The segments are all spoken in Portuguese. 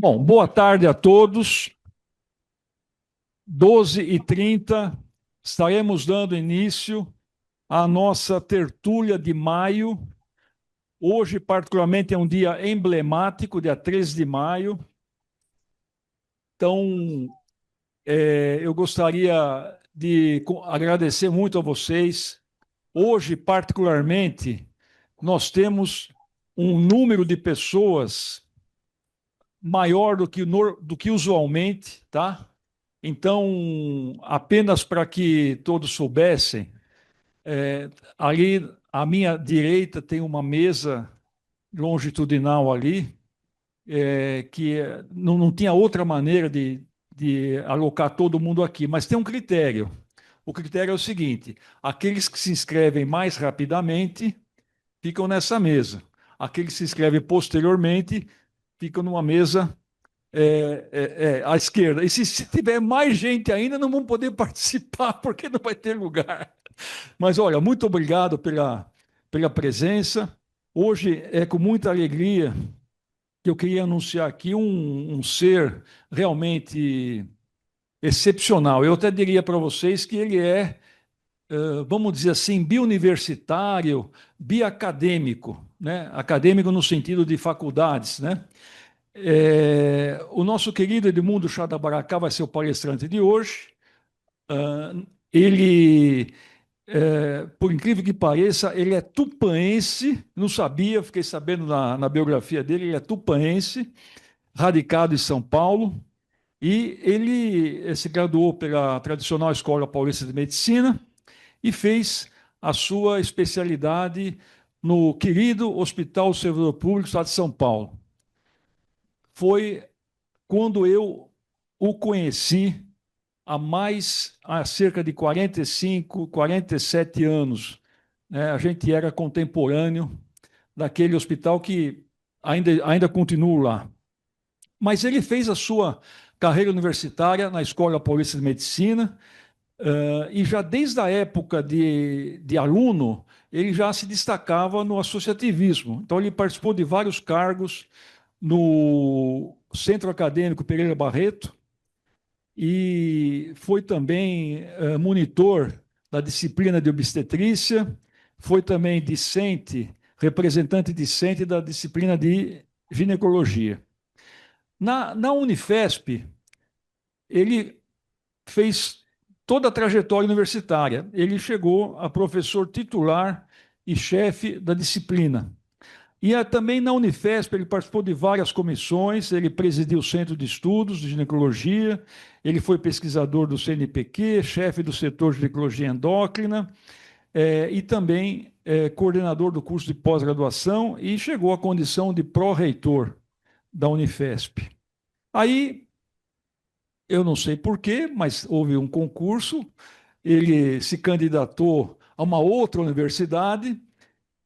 Bom, boa tarde a todos. 12h30, estaremos dando início à nossa tertúlia de maio. Hoje, particularmente, é um dia emblemático, dia 13 de maio. Então, eu gostaria de agradecer muito a vocês. Hoje, particularmente, nós temos um número de pessoas maior do que usualmente, tá? Então, apenas para que todos soubessem, ali à minha direita tem uma mesa longitudinal ali, que não tinha outra maneira de alocar todo mundo aqui, mas tem um critério. O critério é o seguinte: aqueles que se inscrevem mais rapidamente ficam nessa mesa. Aqueles que se inscrevem posteriormente ficam numa mesa à esquerda. E se tiver mais gente ainda, não vão poder participar, porque não vai ter lugar. Mas olha, muito obrigado pela presença. Hoje é com muita alegria que eu queria anunciar aqui um ser realmente excepcional. Eu até diria para vocês que ele é, vamos dizer assim, biuniversitário, biacadêmico, né? Acadêmico no sentido de faculdades, né? O nosso querido Edmundo Chadabaracá vai ser o palestrante de hoje. Ele, por incrível que pareça, ele é tupanense, não sabia, fiquei sabendo na biografia dele, ele é tupanense, radicado em São Paulo, e ele se graduou pela tradicional Escola Paulista de Medicina e fez a sua especialidade no querido Hospital Servidor Público do Estado de São Paulo. Foi quando eu o conheci há cerca de 45, 47 anos. Né? A gente era contemporâneo daquele hospital que ainda continua lá. Mas ele fez a sua carreira universitária na Escola Paulista de Medicina, e já desde a época de aluno, ele já se destacava no associativismo. Então, ele participou de vários cargos no Centro Acadêmico Pereira Barreto, e foi também monitor da disciplina de obstetrícia, foi também discente, representante discente da disciplina de ginecologia. Na Unifesp, ele fez toda a trajetória universitária. Ele chegou a professor titular e chefe da disciplina. E também na Unifesp ele participou de várias comissões, ele presidiu o Centro de Estudos de Ginecologia, ele foi pesquisador do CNPq, chefe do setor de ginecologia endócrina, e também coordenador do curso de pós-graduação e chegou à condição de pró-reitor da Unifesp. Aí, eu não sei porquê, mas houve um concurso, ele se candidatou a uma outra universidade.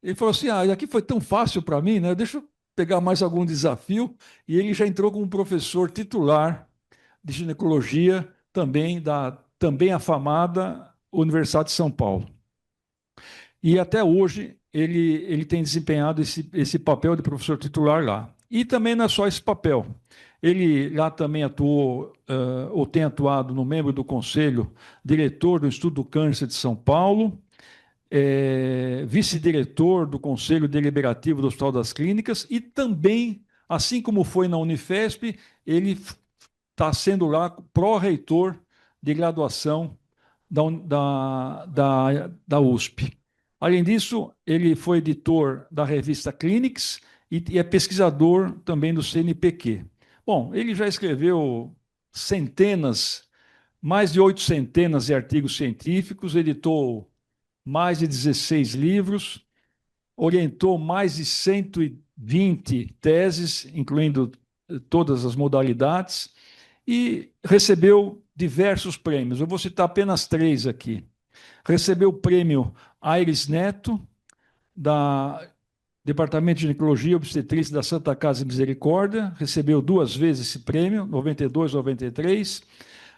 Ele falou assim: aqui foi tão fácil para mim, né? Deixa eu pegar mais algum desafio. E ele já entrou como professor titular de ginecologia, também afamada Universidade de São Paulo. E até hoje ele tem desempenhado esse papel de professor titular lá. E também não é só esse papel. Ele lá também atuou, ou tem atuado no membro do conselho, diretor do Instituto do Câncer de São Paulo, vice-diretor do Conselho Deliberativo do Hospital das Clínicas e também, assim como foi na Unifesp, ele está sendo lá pró-reitor de graduação da USP. Além disso, ele foi editor da revista Clinics e é pesquisador também do CNPq. Bom, ele já escreveu mais de 8 centenas de artigos científicos, editou mais de 16 livros, orientou mais de 120 teses, incluindo todas as modalidades, e recebeu diversos prêmios. Eu vou citar apenas 3 aqui. Recebeu o prêmio Aires Neto, da Departamento de Ginecologia e Obstetrícia da Santa Casa de Misericórdia, recebeu 2 vezes esse prêmio, 92 e 93.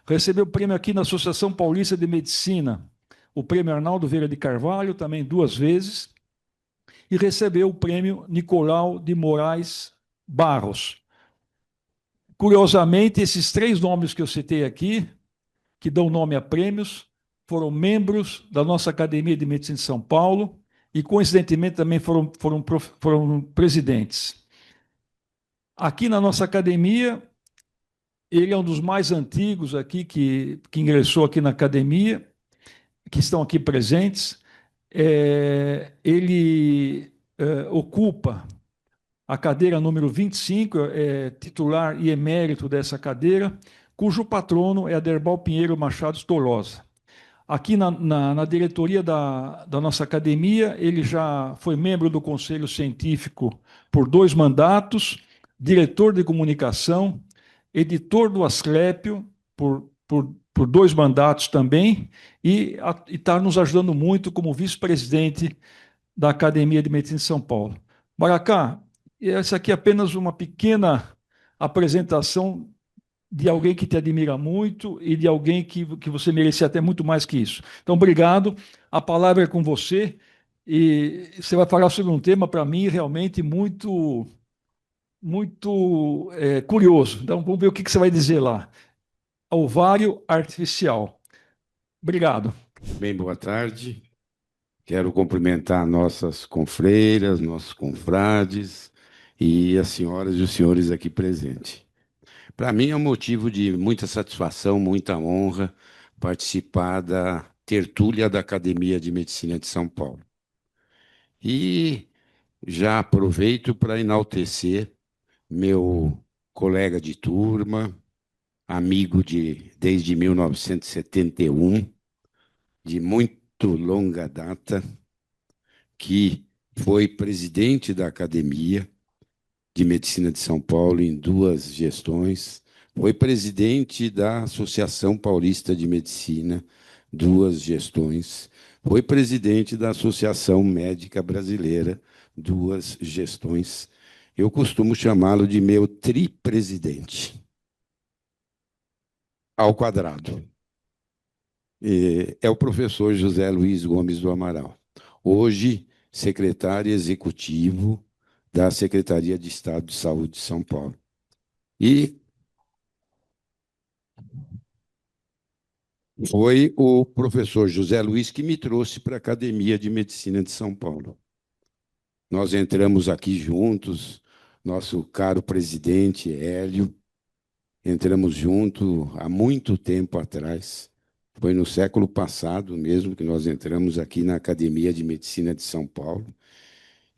Recebeu o prêmio aqui na Associação Paulista de Medicina, o prêmio Arnaldo Vieira de Carvalho, também 2 vezes, e recebeu o prêmio Nicolau de Moraes Barros. Curiosamente, esses três nomes que eu citei aqui, que dão nome a prêmios, foram membros da nossa Academia de Medicina de São Paulo e, coincidentemente, também foram presidentes. Aqui na nossa academia, ele é um dos mais antigos aqui que ingressou aqui na academia, que estão aqui presentes. Ele ocupa a cadeira número 25, é titular e emérito dessa cadeira, cujo patrono é Aderbal Pinheiro Machado Tolosa. Aqui na diretoria da nossa academia, ele já foi membro do Conselho Científico por 2 mandatos, diretor de comunicação, editor do Asclépio por 2 mandatos também, e está nos ajudando muito como vice-presidente da Academia de Medicina de São Paulo. Maracá, essa aqui é apenas uma pequena apresentação de alguém que te admira muito e de alguém que você merecia até muito mais que isso. Então, obrigado. A palavra é com você e você vai falar sobre um tema, para mim, realmente muito curioso. Então, vamos ver o que você vai dizer lá. Ovário artificial. Obrigado. Bem, boa tarde. Quero cumprimentar nossas confreiras, nossos confrades e as senhoras e os senhores aqui presentes. Para mim é um motivo de muita satisfação, muita honra participar da tertúlia da Academia de Medicina de São Paulo. E já aproveito para enaltecer meu colega de turma, amigo desde 1971, de muito longa data, que foi presidente da Academia de Medicina de São Paulo em 2 gestões, foi presidente da Associação Paulista de Medicina, 2 gestões, foi presidente da Associação Médica Brasileira, 2 gestões. Eu costumo chamá-lo de meu tripresidente, ao quadrado. É o professor José Luiz Gomes do Amaral, hoje secretário executivo da Secretaria de Estado de Saúde de São Paulo. E foi o professor José Luiz que me trouxe para a Academia de Medicina de São Paulo. Nós entramos aqui juntos, nosso caro presidente Hélio, entramos junto há muito tempo atrás. Foi no século passado mesmo que nós entramos aqui na Academia de Medicina de São Paulo.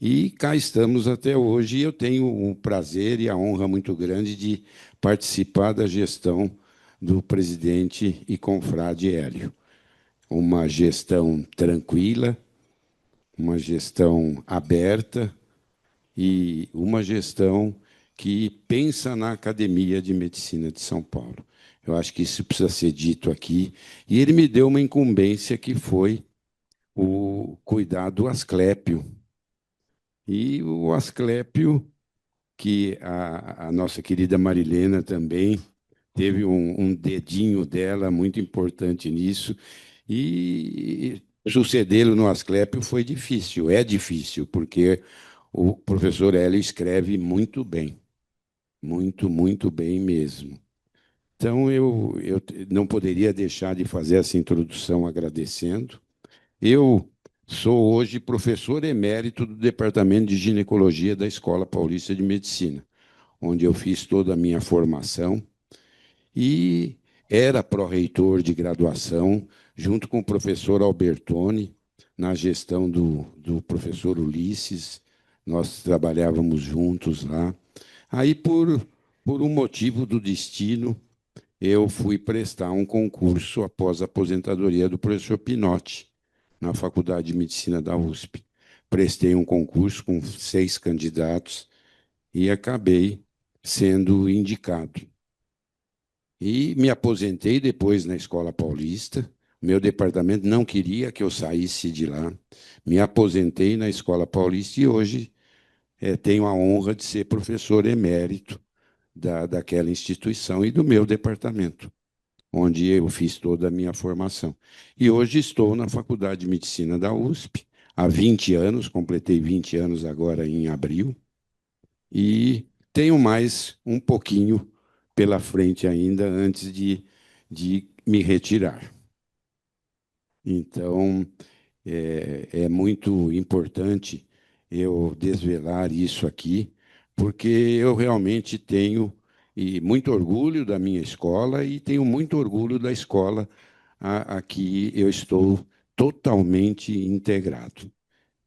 E cá estamos até hoje. E eu tenho o prazer e a honra muito grande de participar da gestão do presidente e confrade Hélio. Uma gestão tranquila, uma gestão aberta e uma gestão que pensa na Academia de Medicina de São Paulo. Eu acho que isso precisa ser dito aqui. E ele me deu uma incumbência que foi o cuidar do Asclépio. E o Asclépio, que a nossa querida Marilena também teve um dedinho dela muito importante nisso, e sucedê-lo no Asclépio foi difícil, é difícil, porque o professor Hélio escreve muito bem, muito bem mesmo. Então, eu não poderia deixar de fazer essa introdução agradecendo. Eu sou hoje professor emérito do Departamento de Ginecologia da Escola Paulista de Medicina, onde eu fiz toda a minha formação e era pró-reitor de graduação, junto com o professor Albertoni, na gestão do professor Ulisses. Nós trabalhávamos juntos lá. Aí, por um motivo do destino, eu fui prestar um concurso após a aposentadoria do professor Pinotti, na Faculdade de Medicina da USP. Prestei um concurso com 6 candidatos e acabei sendo indicado. E me aposentei depois na Escola Paulista. Meu departamento não queria que eu saísse de lá. Me aposentei na Escola Paulista e hoje tenho a honra de ser professor emérito daquela instituição e do meu departamento, onde eu fiz toda a minha formação. E hoje estou na Faculdade de Medicina da USP, há 20 anos, completei 20 anos agora em abril, e tenho mais um pouquinho pela frente ainda antes de me retirar. Então, é muito importante eu desvelar isso aqui, porque eu realmente tenho muito orgulho da minha escola e tenho muito orgulho da escola a que eu estou totalmente integrado,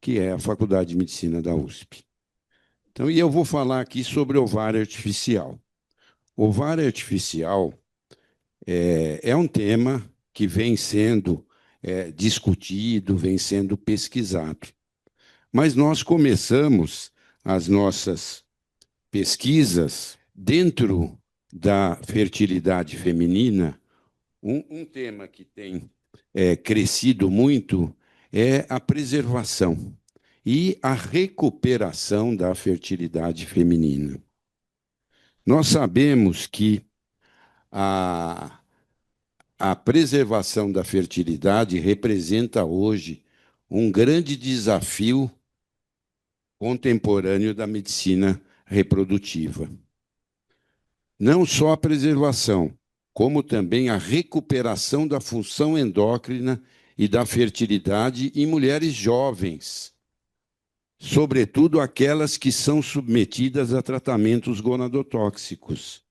que é a Faculdade de Medicina da USP. Então, e eu vou falar aqui sobre ovário artificial. Ovário artificial é um tema que vem sendo discutido, vem sendo pesquisado. Mas nós começamos as nossas pesquisas dentro da fertilidade feminina. Um tema que tem crescido muito é a preservação e a recuperação da fertilidade feminina. Nós sabemos que a, a preservação da fertilidade representa hoje um grande desafio contemporâneo da medicina reprodutiva. Não só a preservação, como também a recuperação da função endócrina e da fertilidade em mulheres jovens, sobretudo aquelas que são submetidas a tratamentos gonadotóxicos.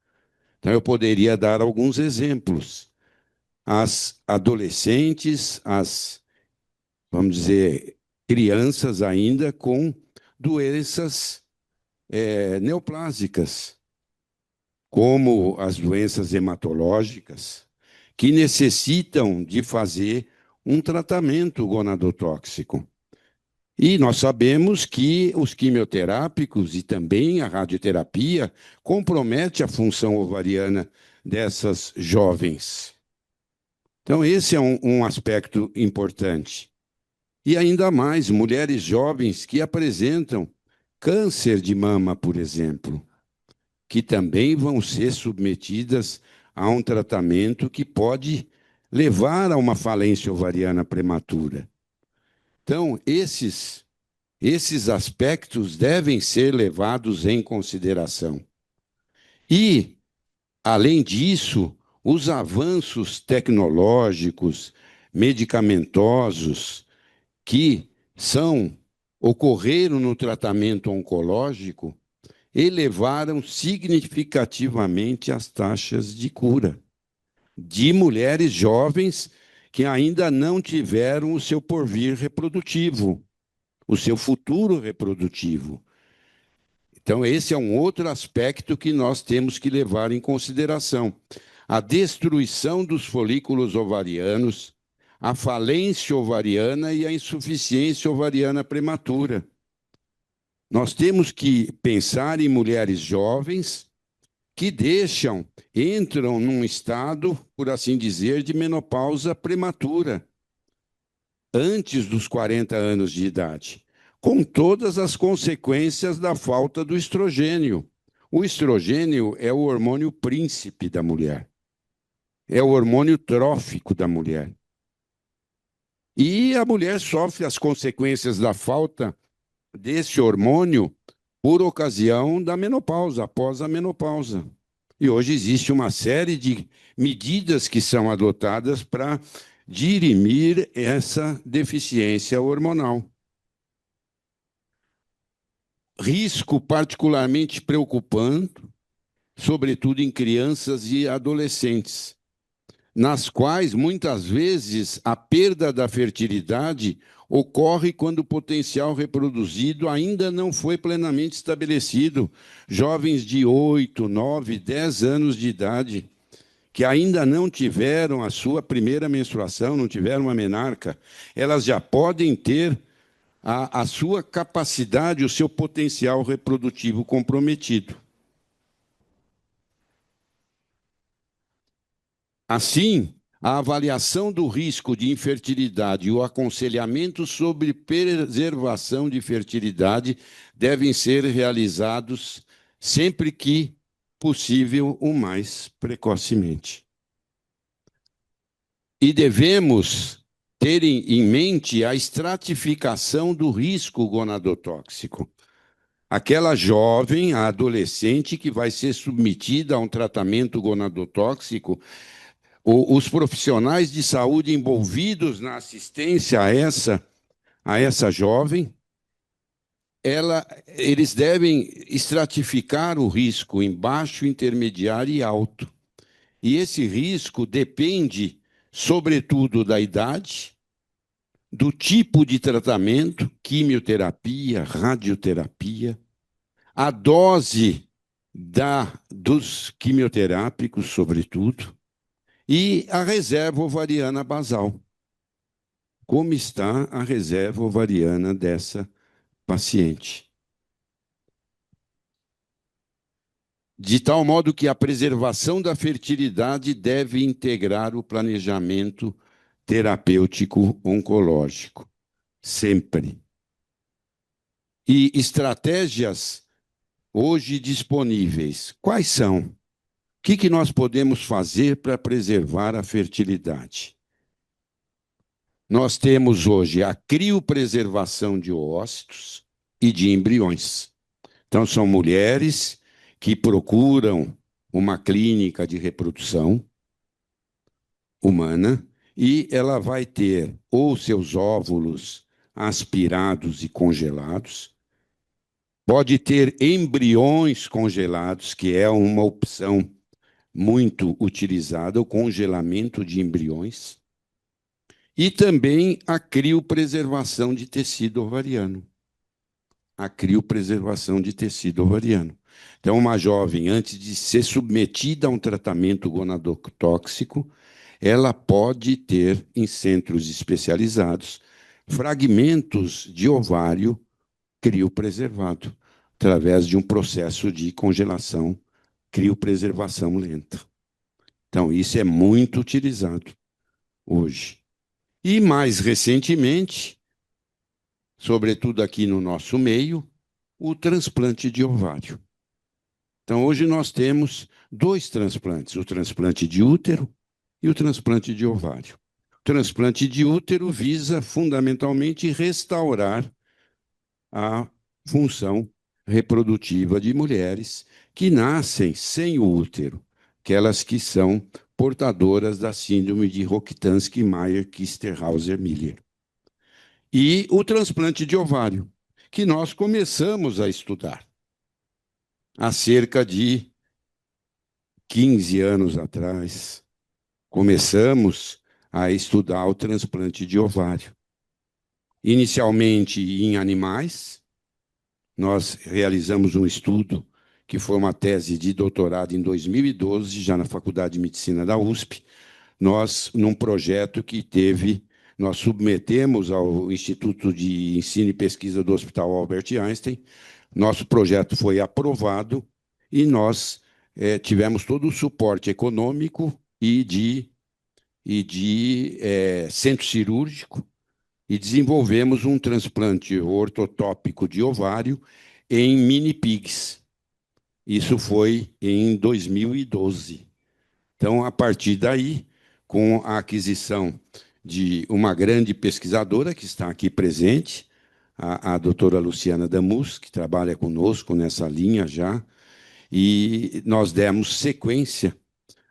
Então, eu poderia dar alguns exemplos. As adolescentes, vamos dizer, crianças ainda com doenças neoplásicas, como as doenças hematológicas, que necessitam de fazer um tratamento gonadotóxico. E nós sabemos que os quimioterápicos e também a radioterapia compromete a função ovariana dessas jovens. Então, esse é um aspecto importante. E ainda mais, mulheres jovens que apresentam câncer de mama, por exemplo, que também vão ser submetidas a um tratamento que pode levar a uma falência ovariana prematura. Então, esses aspectos devem ser levados em consideração. E, além disso, os avanços tecnológicos, medicamentosos, que ocorreram no tratamento oncológico, elevaram significativamente as taxas de cura de mulheres jovens que ainda não tiveram o seu porvir reprodutivo, o seu futuro reprodutivo. Então, esse é um outro aspecto que nós temos que levar em consideração. A destruição dos folículos ovarianos, a falência ovariana e a insuficiência ovariana prematura. Nós temos que pensar em mulheres jovens que entram num estado, por assim dizer, de menopausa prematura, antes dos 40 anos de idade, com todas as consequências da falta do estrogênio. O estrogênio é o hormônio príncipe da mulher, é o hormônio trófico da mulher. E a mulher sofre as consequências da falta desse hormônio por ocasião da menopausa, após a menopausa. E hoje existe uma série de medidas que são adotadas para dirimir essa deficiência hormonal. Risco particularmente preocupante, sobretudo em crianças e adolescentes, nas quais, muitas vezes, a perda da fertilidade ocorre quando o potencial reproduzido ainda não foi plenamente estabelecido. Jovens de 8, 9, 10 anos de idade, que ainda não tiveram a sua primeira menstruação, não tiveram uma menarca, elas já podem ter a sua capacidade, o seu potencial reprodutivo comprometido. Assim, a avaliação do risco de infertilidade e o aconselhamento sobre preservação de fertilidade devem ser realizados sempre que possível, o mais precocemente. E devemos ter em mente a estratificação do risco gonadotóxico. aquela jovem, a adolescente que vai ser submetida a um tratamento gonadotóxico, os profissionais de saúde envolvidos na assistência a essa jovem, eles devem estratificar o risco em baixo, intermediário e alto. E esse risco depende, sobretudo, da idade, do tipo de tratamento, quimioterapia, radioterapia, a dose dos quimioterápicos, sobretudo, e a reserva ovariana basal. Como está a reserva ovariana dessa paciente? De tal modo que a preservação da fertilidade deve integrar o planejamento terapêutico oncológico, sempre. E estratégias hoje disponíveis, quais são? O que nós podemos fazer para preservar a fertilidade? Nós temos hoje a criopreservação de ócitos e de embriões. Então, são mulheres que procuram uma clínica de reprodução humana e ela vai ter ou seus óvulos aspirados e congelados, pode ter embriões congelados, que é uma opção muito utilizada, o congelamento de embriões, e também a criopreservação de tecido ovariano. A criopreservação de tecido ovariano. Então, uma jovem, antes de ser submetida a um tratamento gonadotóxico, ela pode ter, em centros especializados, fragmentos de ovário criopreservado, através de um processo de congelação, criopreservação lenta. Então, isso é muito utilizado hoje. E, mais recentemente, sobretudo aqui no nosso meio, o transplante de ovário. Então, hoje nós temos 2 transplantes, o transplante de útero e o transplante de ovário. O transplante de útero visa, fundamentalmente, restaurar a função reprodutiva de mulheres que nascem sem o útero, aquelas que são portadoras da síndrome de Rokitansky-Meyer-Kister-Hauser-Miller. E o transplante de ovário, que nós começamos a estudar há cerca de 15 anos atrás. Começamos a estudar o transplante de ovário. Inicialmente em animais, nós realizamos um estudo que foi uma tese de doutorado em 2012, já na Faculdade de Medicina da USP. Nós, num projeto nós submetemos ao Instituto de Ensino e Pesquisa do Hospital Albert Einstein. Nosso projeto foi aprovado e nós tivemos todo o suporte econômico e de centro cirúrgico e desenvolvemos um transplante ortotópico de ovário em mini-pigs. Isso foi em 2012. Então, a partir daí, com a aquisição de uma grande pesquisadora que está aqui presente, a doutora Luciana Damus, que trabalha conosco nessa linha já, e nós demos sequência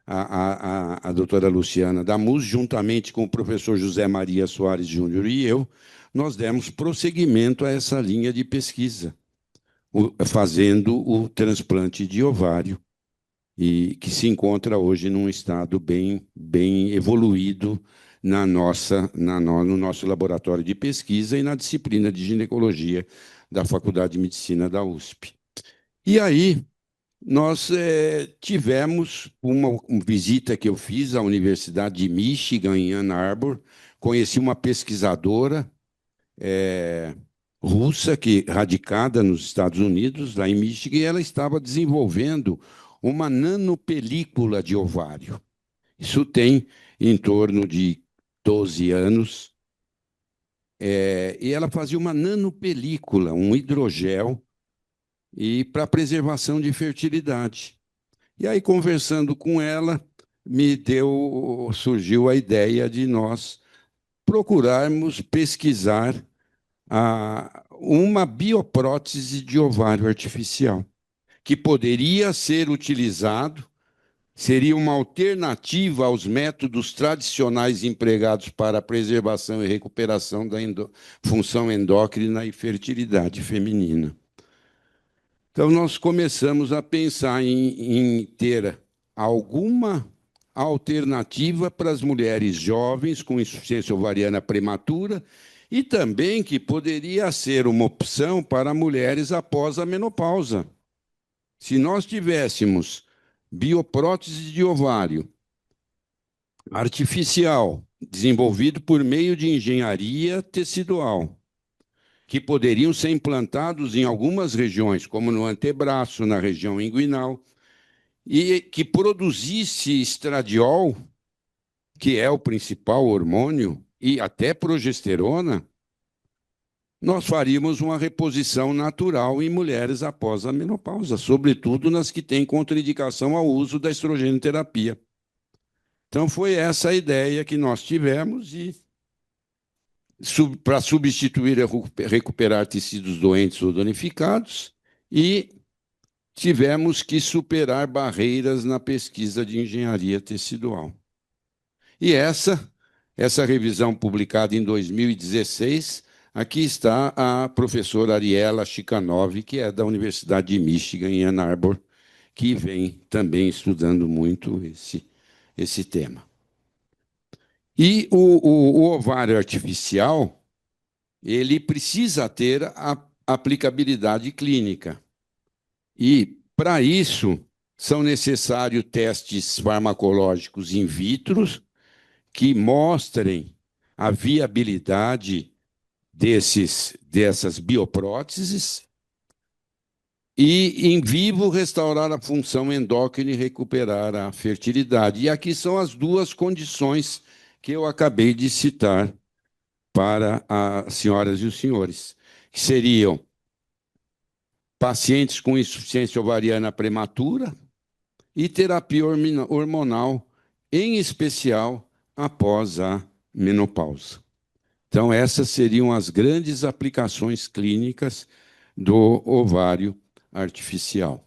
a doutora Luciana Damus, juntamente com o professor José Maria Soares Júnior e eu, nós demos prosseguimento a essa linha de pesquisa, fazendo o transplante de ovário, e que se encontra hoje num estado bem evoluído no nosso laboratório de pesquisa e na disciplina de ginecologia da Faculdade de Medicina da USP. E aí, nós tivemos uma visita que eu fiz à Universidade de Michigan, em Ann Arbor, conheci uma pesquisadora russa, radicada nos Estados Unidos, lá em Michigan, e ela estava desenvolvendo uma nanopelícula de ovário. Isso tem em torno de 12 anos, e ela fazia uma nanopelícula, um hidrogel, e para preservação de fertilidade. E aí, conversando com ela, surgiu a ideia de nós procurarmos pesquisar uma bioprótese de ovário artificial, que poderia ser utilizado, seria uma alternativa aos métodos tradicionais empregados para a preservação e recuperação da função endócrina e fertilidade feminina. Então, nós começamos a pensar em ter alguma alternativa para as mulheres jovens com insuficiência ovariana prematura e também que poderia ser uma opção para mulheres após a menopausa. Se nós tivéssemos bioprótese de ovário artificial, desenvolvido por meio de engenharia tecidual, que poderiam ser implantados em algumas regiões, como no antebraço, na região inguinal, e que produzisse estradiol, que é o principal hormônio, e até progesterona, nós faríamos uma reposição natural em mulheres após a menopausa, sobretudo nas que têm contraindicação ao uso da estrogenoterapia. Então, foi essa a ideia que nós tivemos e para substituir e recuperar tecidos doentes ou danificados, e tivemos que superar barreiras na pesquisa de engenharia tecidual. E essa revisão publicada em 2016, aqui está a professora Ariela Chikhanov, que é da Universidade de Michigan, em Ann Arbor, que vem também estudando muito esse tema. E o ovário artificial, ele precisa ter a aplicabilidade clínica. E, para isso, são necessários testes farmacológicos in vitro que mostrem a viabilidade dessas biopróteses e, em vivo, restaurar a função endócrina e recuperar a fertilidade. E aqui são as duas condições que eu acabei de citar para as senhoras e os senhores, que seriam pacientes com insuficiência ovariana prematura e terapia hormonal, em especial após a menopausa. Então, essas seriam as grandes aplicações clínicas do ovário artificial.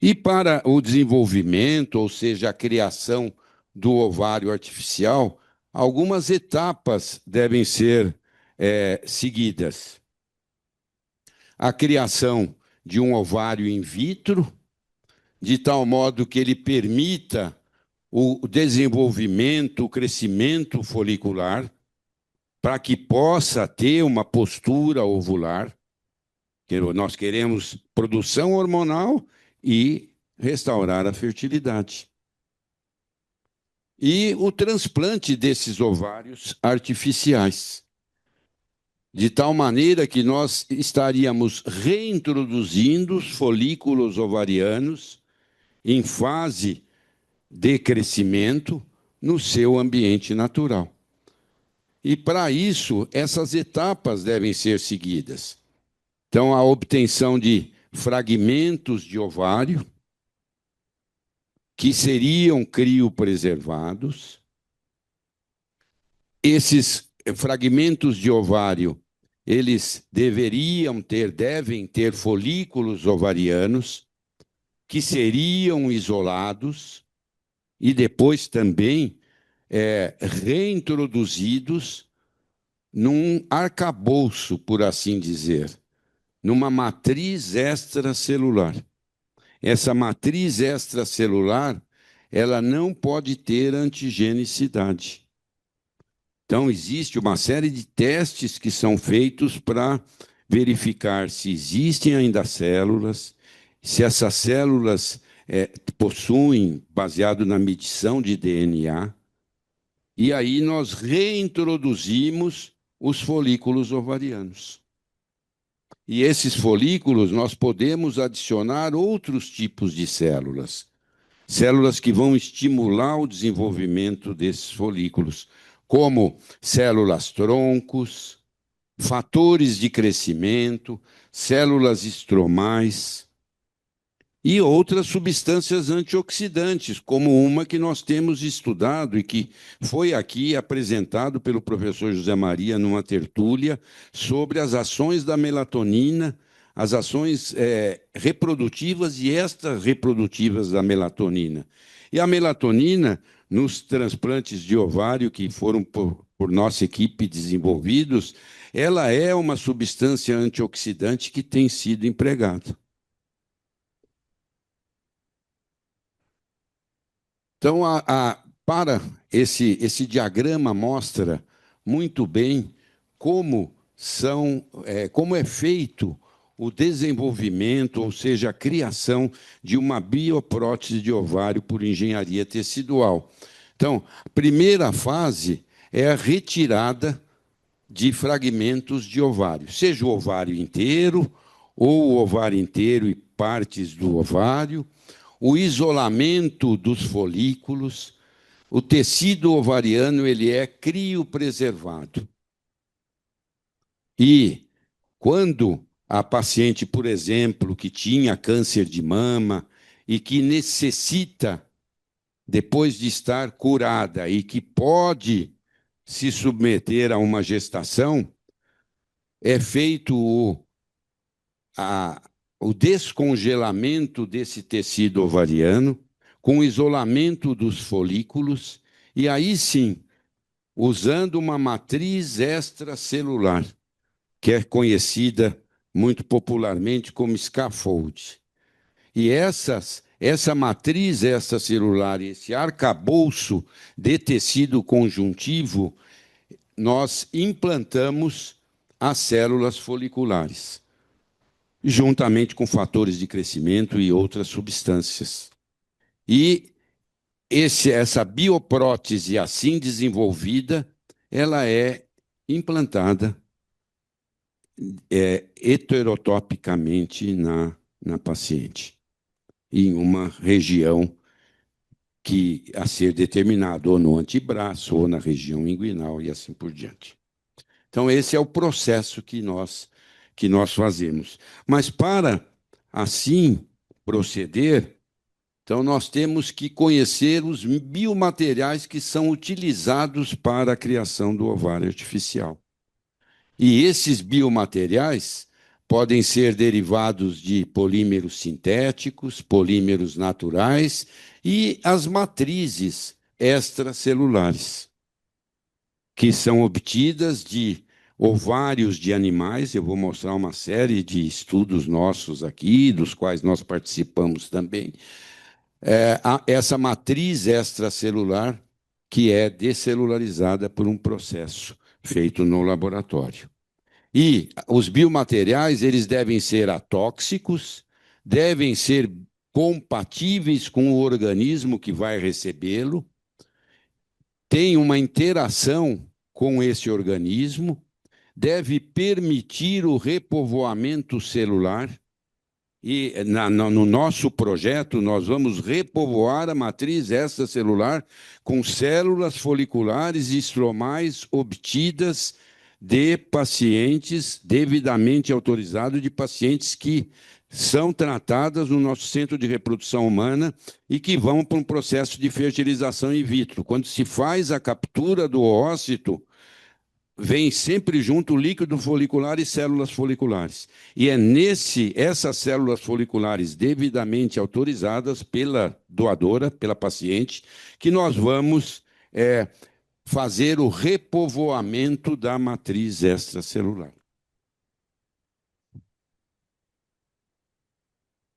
E para o desenvolvimento, ou seja, a criação do ovário artificial, algumas etapas devem ser seguidas. A criação de um ovário in vitro, de tal modo que ele permita o desenvolvimento, o crescimento folicular, para que possa ter uma postura ovular. Nós queremos produção hormonal e restaurar a fertilidade. E o transplante desses ovários artificiais, de tal maneira que nós estaríamos reintroduzindo os folículos ovarianos em fase de crescimento no seu ambiente natural. E, para isso, essas etapas devem ser seguidas. Então, a obtenção de fragmentos de ovário, que seriam criopreservados. Esses fragmentos de ovário, eles devem ter folículos ovarianos, que seriam isolados e depois também reintroduzidos num arcabouço, por assim dizer, numa matriz extracelular. Essa matriz extracelular, ela não pode ter antigenicidade. Então, existe uma série de testes que são feitos para verificar se existem ainda células, se essas células possuem, baseado na medição de DNA, e aí nós reintroduzimos os folículos ovarianos. E esses folículos nós podemos adicionar outros tipos de células. Células que vão estimular o desenvolvimento desses folículos, como células troncos, fatores de crescimento, células estromais. e outras substâncias antioxidantes, como uma que nós temos estudado e que foi aqui apresentado pelo professor José Maria numa tertúlia sobre as ações da melatonina, as ações reprodutivas e extra-reprodutivas da melatonina. E a melatonina, nos transplantes de ovário que foram por nossa equipe desenvolvidos, ela é uma substância antioxidante que tem sido empregada. Então, para esse diagrama mostra muito bem como é feito o desenvolvimento, ou seja, a criação de uma bioprótese de ovário por engenharia tecidual. Então, a primeira fase é a retirada de fragmentos de ovário, seja o ovário inteiro, ou o ovário inteiro e partes do ovário, o isolamento dos folículos. O tecido ovariano ele é criopreservado. E quando a paciente, por exemplo, que tinha câncer de mama e que necessita, depois de estar curada e que pode se submeter a uma gestação, é feito o descongelamento desse tecido ovariano, com isolamento dos folículos, e aí sim, usando uma matriz extracelular, que é conhecida muito popularmente como scaffold. E essa matriz extracelular, esse arcabouço de tecido conjuntivo, nós implantamos as células foliculares, juntamente com fatores de crescimento e outras substâncias. E essa bioprótese assim desenvolvida, ela é implantada heterotopicamente na paciente, em uma região a ser determinada, ou no antebraço, ou na região inguinal, e assim por diante. Então, esse é o processo que nós fazemos. Mas, para assim proceder, então, nós temos que conhecer os biomateriais que são utilizados para a criação do ovário artificial. E esses biomateriais podem ser derivados de polímeros sintéticos, polímeros naturais e as matrizes extracelulares, que são obtidas de ovários de animais. Eu vou mostrar uma série de estudos nossos aqui, dos quais nós participamos também. Essa matriz extracelular que é descelularizada por um processo feito no laboratório. E os biomateriais eles devem ser atóxicos, devem ser compatíveis com o organismo que vai recebê-lo, tem uma interação com esse organismo, deve permitir o repovoamento celular. E no nosso projeto, nós vamos repovoar a matriz extracelular com células foliculares e estromais obtidas de pacientes devidamente autorizados, de pacientes que são tratadas no nosso centro de reprodução humana e que vão para um processo de fertilização in vitro. Quando se faz a captura do oócito, vem sempre junto líquido folicular e células foliculares. E é essas células foliculares devidamente autorizadas pela doadora, pela paciente, que nós vamos fazer o repovoamento da matriz extracelular.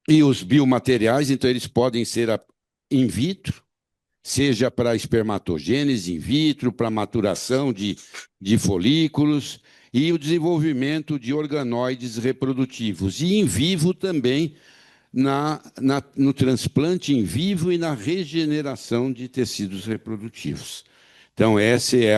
E os biomateriais, então, eles podem ser in vitro, seja para espermatogênese in vitro, para maturação de folículos e o desenvolvimento de organoides reprodutivos. E in vivo também, no transplante in vivo e na regeneração de tecidos reprodutivos. Então, essa é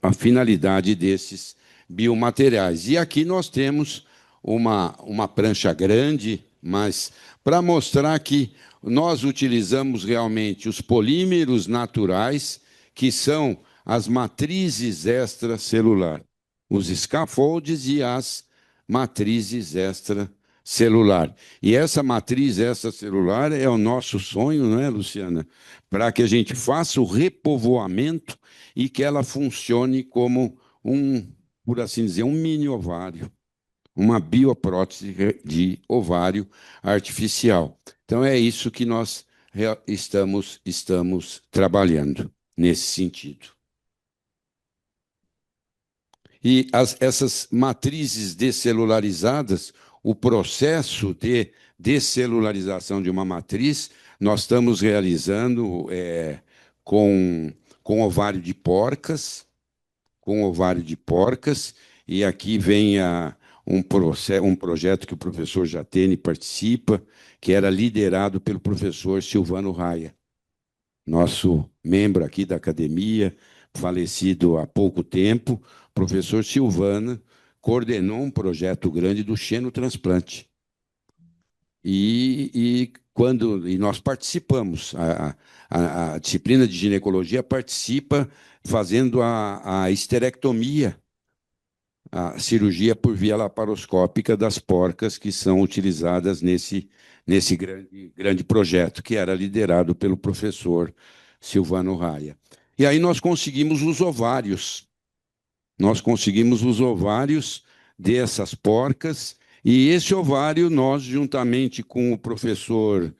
a finalidade desses biomateriais. E aqui nós temos uma prancha grande, mas para mostrar que nós utilizamos realmente os polímeros naturais, que são as matrizes extracelulares, os scaffolds e as matrizes extracelulares. celular. E essa matriz extracelular é o nosso sonho, não é, Luciana? Para que a gente faça o repovoamento e que ela funcione como um, por assim dizer, um mini ovário, uma bioprótese de ovário artificial. Então, é isso que nós estamos trabalhando nesse sentido. E essas matrizes descelularizadas, o processo de descelularização de uma matriz, nós estamos realizando com, com ovário de porcas, com ovário de porcas, e aqui vem um projeto que o professor Jatene participa, que era liderado pelo professor Silvano Raia, nosso membro aqui da academia, falecido há pouco tempo. Professor Silvano coordenou um projeto grande do xenotransplante. E nós participamos, a disciplina de ginecologia participa fazendo a esterectomia, a cirurgia por via laparoscópica das porcas que são utilizadas nesse grande projeto, que era liderado pelo professor Silvano Raia. E aí nós conseguimos os ovários. Nós conseguimos os ovários dessas porcas, e esse ovário nós, juntamente com o professor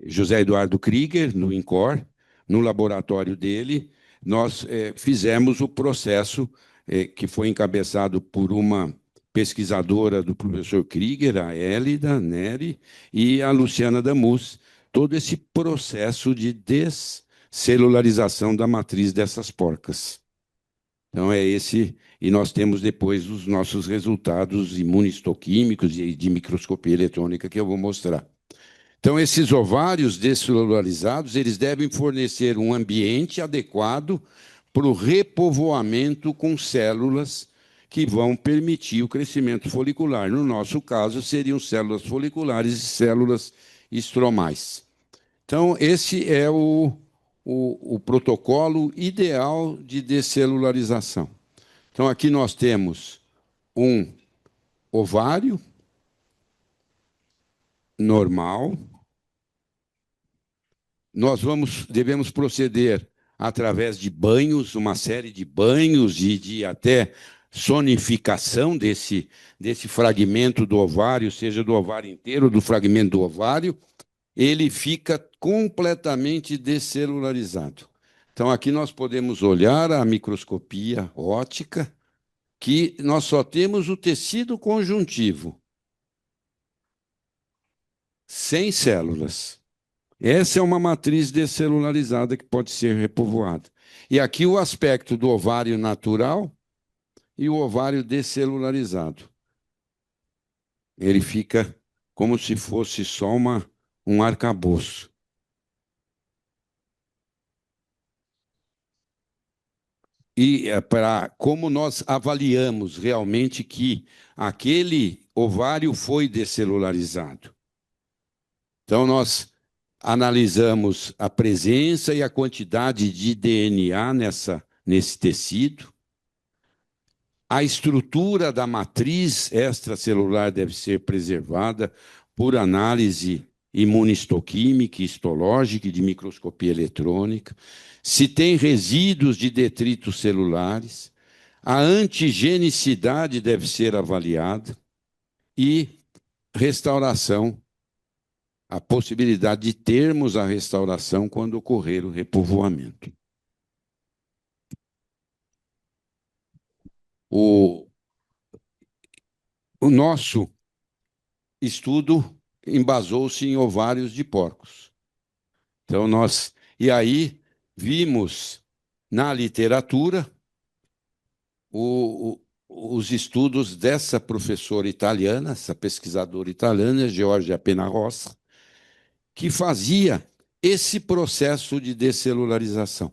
José Eduardo Krieger, no INCOR, no laboratório dele, nós fizemos o processo que foi encabeçado por uma pesquisadora do professor Krieger, a Hélida Neri, e a Luciana Damus, todo esse processo de descelularização da matriz dessas porcas. Então, é esse, e nós temos depois os nossos resultados imunistoquímicos e de microscopia eletrônica que eu vou mostrar. Então, esses ovários descelularizados, eles devem fornecer um ambiente adequado para o repovoamento com células que vão permitir o crescimento folicular. No nosso caso, seriam células foliculares e células estromais. Então, esse é o protocolo ideal de descelularização. Então, aqui nós temos um ovário normal. Nós devemos proceder através de banhos, uma série de banhos e de até sonificação desse fragmento do ovário, seja do ovário inteiro, do fragmento do ovário, ele fica completamente descelularizado. Então, aqui nós podemos olhar a microscopia óptica, que nós só temos o tecido conjuntivo, sem células. Essa é uma matriz descelularizada que pode ser repovoada. E aqui o aspecto do ovário natural e o ovário descelularizado. Ele fica como se fosse só um arcabouço. E como nós avaliamos realmente que aquele ovário foi descelularizado. Então, nós analisamos a presença e a quantidade de DNA nesse tecido. A estrutura da matriz extracelular deve ser preservada por análise imunistoquímica, histológica e de microscopia eletrônica. Se tem resíduos de detritos celulares, a antigenicidade deve ser avaliada e restauração, a possibilidade de termos a restauração quando ocorrer o repovoamento. O nosso estudo embasou-se em ovários de porcos. Então, e aí vimos na literatura os estudos dessa professora italiana, essa pesquisadora italiana, Georgia Penarossa, que fazia esse processo de descelularização,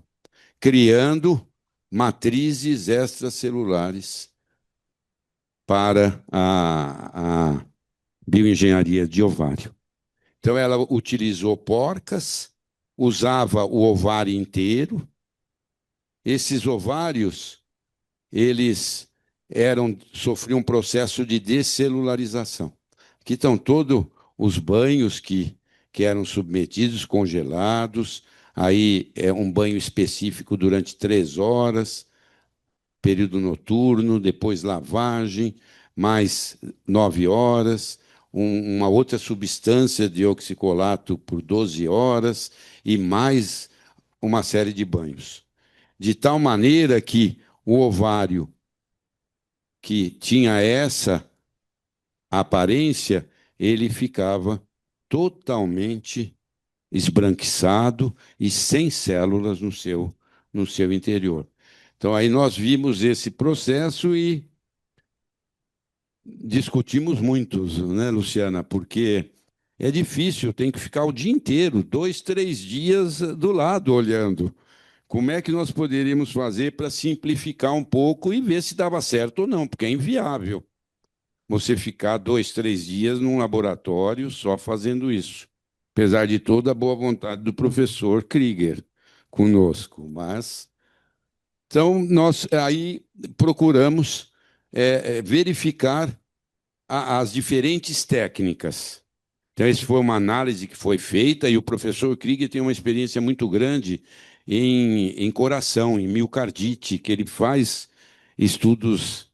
criando matrizes extracelulares para a bioengenharia de ovário. Então, ela utilizou porcas, usava o ovário inteiro. Esses ovários, eles sofriam um processo de descelularização. Aqui estão todos os banhos que eram submetidos, congelados, aí é um banho específico durante 3 horas, período noturno, depois lavagem, mais 9 horas, uma outra substância de oxicolato por 12 horas e mais uma série de banhos. De tal maneira que o ovário que tinha essa aparência, ele ficava totalmente esbranquiçado e sem células no seu interior. Então, aí nós vimos esse processo e discutimos muito, né, Luciana? Porque é difícil, tem que ficar o dia inteiro, 2, 3 dias do lado olhando. Como é que nós poderíamos fazer para simplificar um pouco e ver se dava certo ou não? Porque é inviável você ficar 2, 3 dias num laboratório só fazendo isso. Apesar de toda a boa vontade do professor Krieger conosco. Mas, então, nós aí procuramos verificar as diferentes técnicas. Então, essa foi uma análise que foi feita, e o professor Krieger tem uma experiência muito grande em coração, em miocardite, que ele faz estudos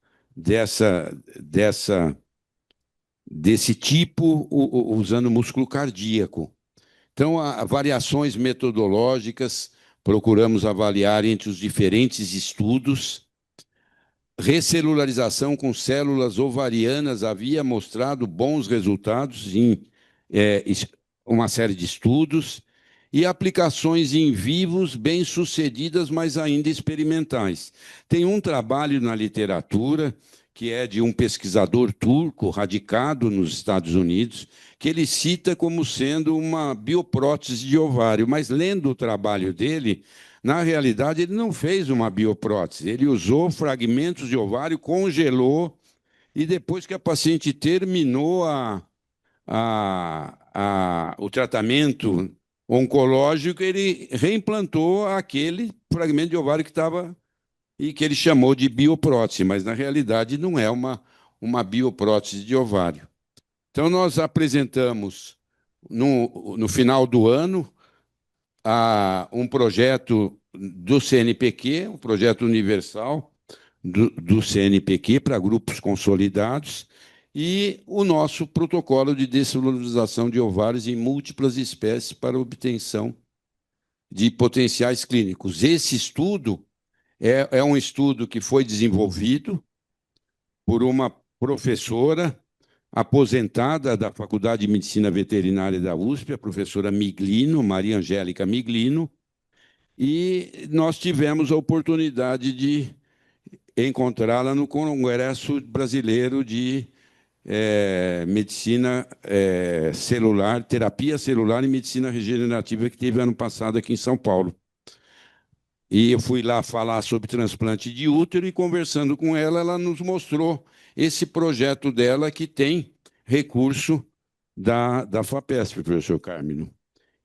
desse tipo, usando músculo cardíaco. Então, variações metodológicas, procuramos avaliar entre os diferentes estudos. Recelularização com células ovarianas havia mostrado bons resultados em é, uma série de estudos e aplicações em vivos bem-sucedidas, mas ainda experimentais. Tem um trabalho na literatura que é de um pesquisador turco radicado nos Estados Unidos, que ele cita como sendo uma bioprótese de ovário, mas lendo o trabalho dele, na realidade, ele não fez uma bioprótese, ele usou fragmentos de ovário, congelou, e depois que a paciente terminou o tratamento oncológico, ele reimplantou aquele fragmento de ovário que estava e que ele chamou de bioprótese, mas na realidade não é uma bioprótese de ovário. Então, nós apresentamos no final do ano um projeto do CNPq, um projeto universal do CNPq para grupos consolidados, e o nosso protocolo de descelularização de ovários em múltiplas espécies para obtenção de potenciais clínicos. Esse estudo é um estudo que foi desenvolvido por uma professora aposentada da Faculdade de Medicina Veterinária da USP, a professora Miglino, Maria Angélica Miglino, e nós tivemos a oportunidade de encontrá-la no Congresso Brasileiro de Medicina Celular, Terapia Celular e Medicina Regenerativa, que teve ano passado aqui em São Paulo. E eu fui lá falar sobre transplante de útero e, conversando com ela, ela nos mostrou esse projeto dela que tem recurso da FAPESP, professor Carmino,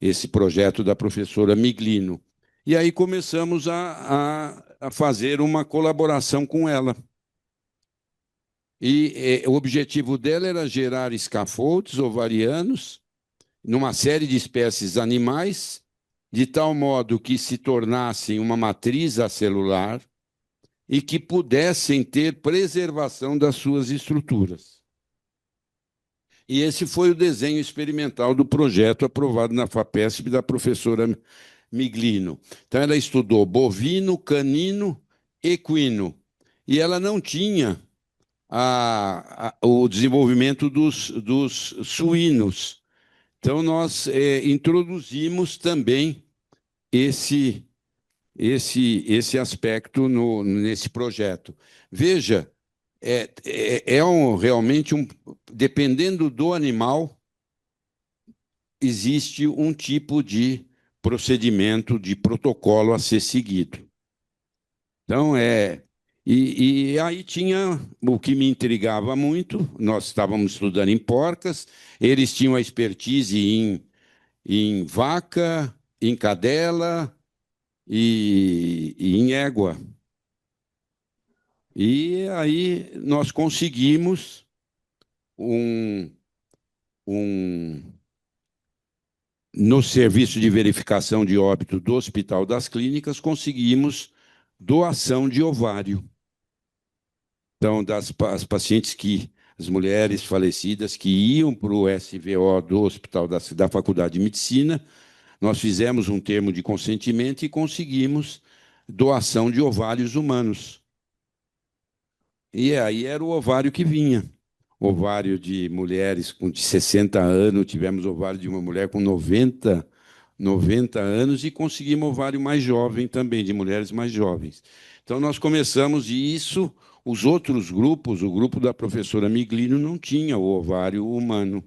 esse projeto da professora Miglino. E aí começamos a fazer uma colaboração com ela. E o objetivo dela era gerar escafoltes ovarianos numa série de espécies animais, de tal modo que se tornassem uma matriz acelular e que pudessem ter preservação das suas estruturas. E esse foi o desenho experimental do projeto aprovado na FAPESP da professora Miglino. Então, ela estudou bovino, canino, equino, e ela não tinha o desenvolvimento dos suínos. Então, nós introduzimos também esse aspecto nesse projeto. Veja, realmente dependendo do animal, existe um tipo de procedimento, de protocolo a ser seguido. Então, e aí tinha o que me intrigava muito, nós estávamos estudando em porcas, eles tinham a expertise em vaca, em cadela e em égua. E aí nós conseguimos um no serviço de verificação de óbito do Hospital das Clínicas, conseguimos doação de ovário. Então, as pacientes as mulheres falecidas que iam para o SVO do Hospital da Faculdade de Medicina, nós fizemos um termo de consentimento e conseguimos doação de ovários humanos. E aí era o ovário que vinha. Ovário de mulheres de 60 anos, tivemos ovário de uma mulher com 90 anos e conseguimos ovário mais jovem também, de mulheres mais jovens. Então, nós começamos, e isso, os outros grupos, o grupo da professora Miglino não tinha o ovário humano.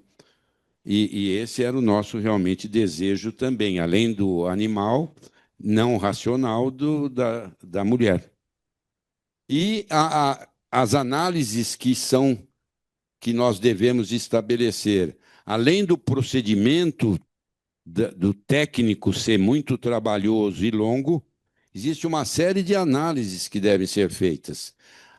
E esse era o nosso realmente desejo também, além do animal não racional da mulher. E as análises que nós devemos estabelecer, além do procedimento do técnico ser muito trabalhoso e longo, existe uma série de análises que devem ser feitas.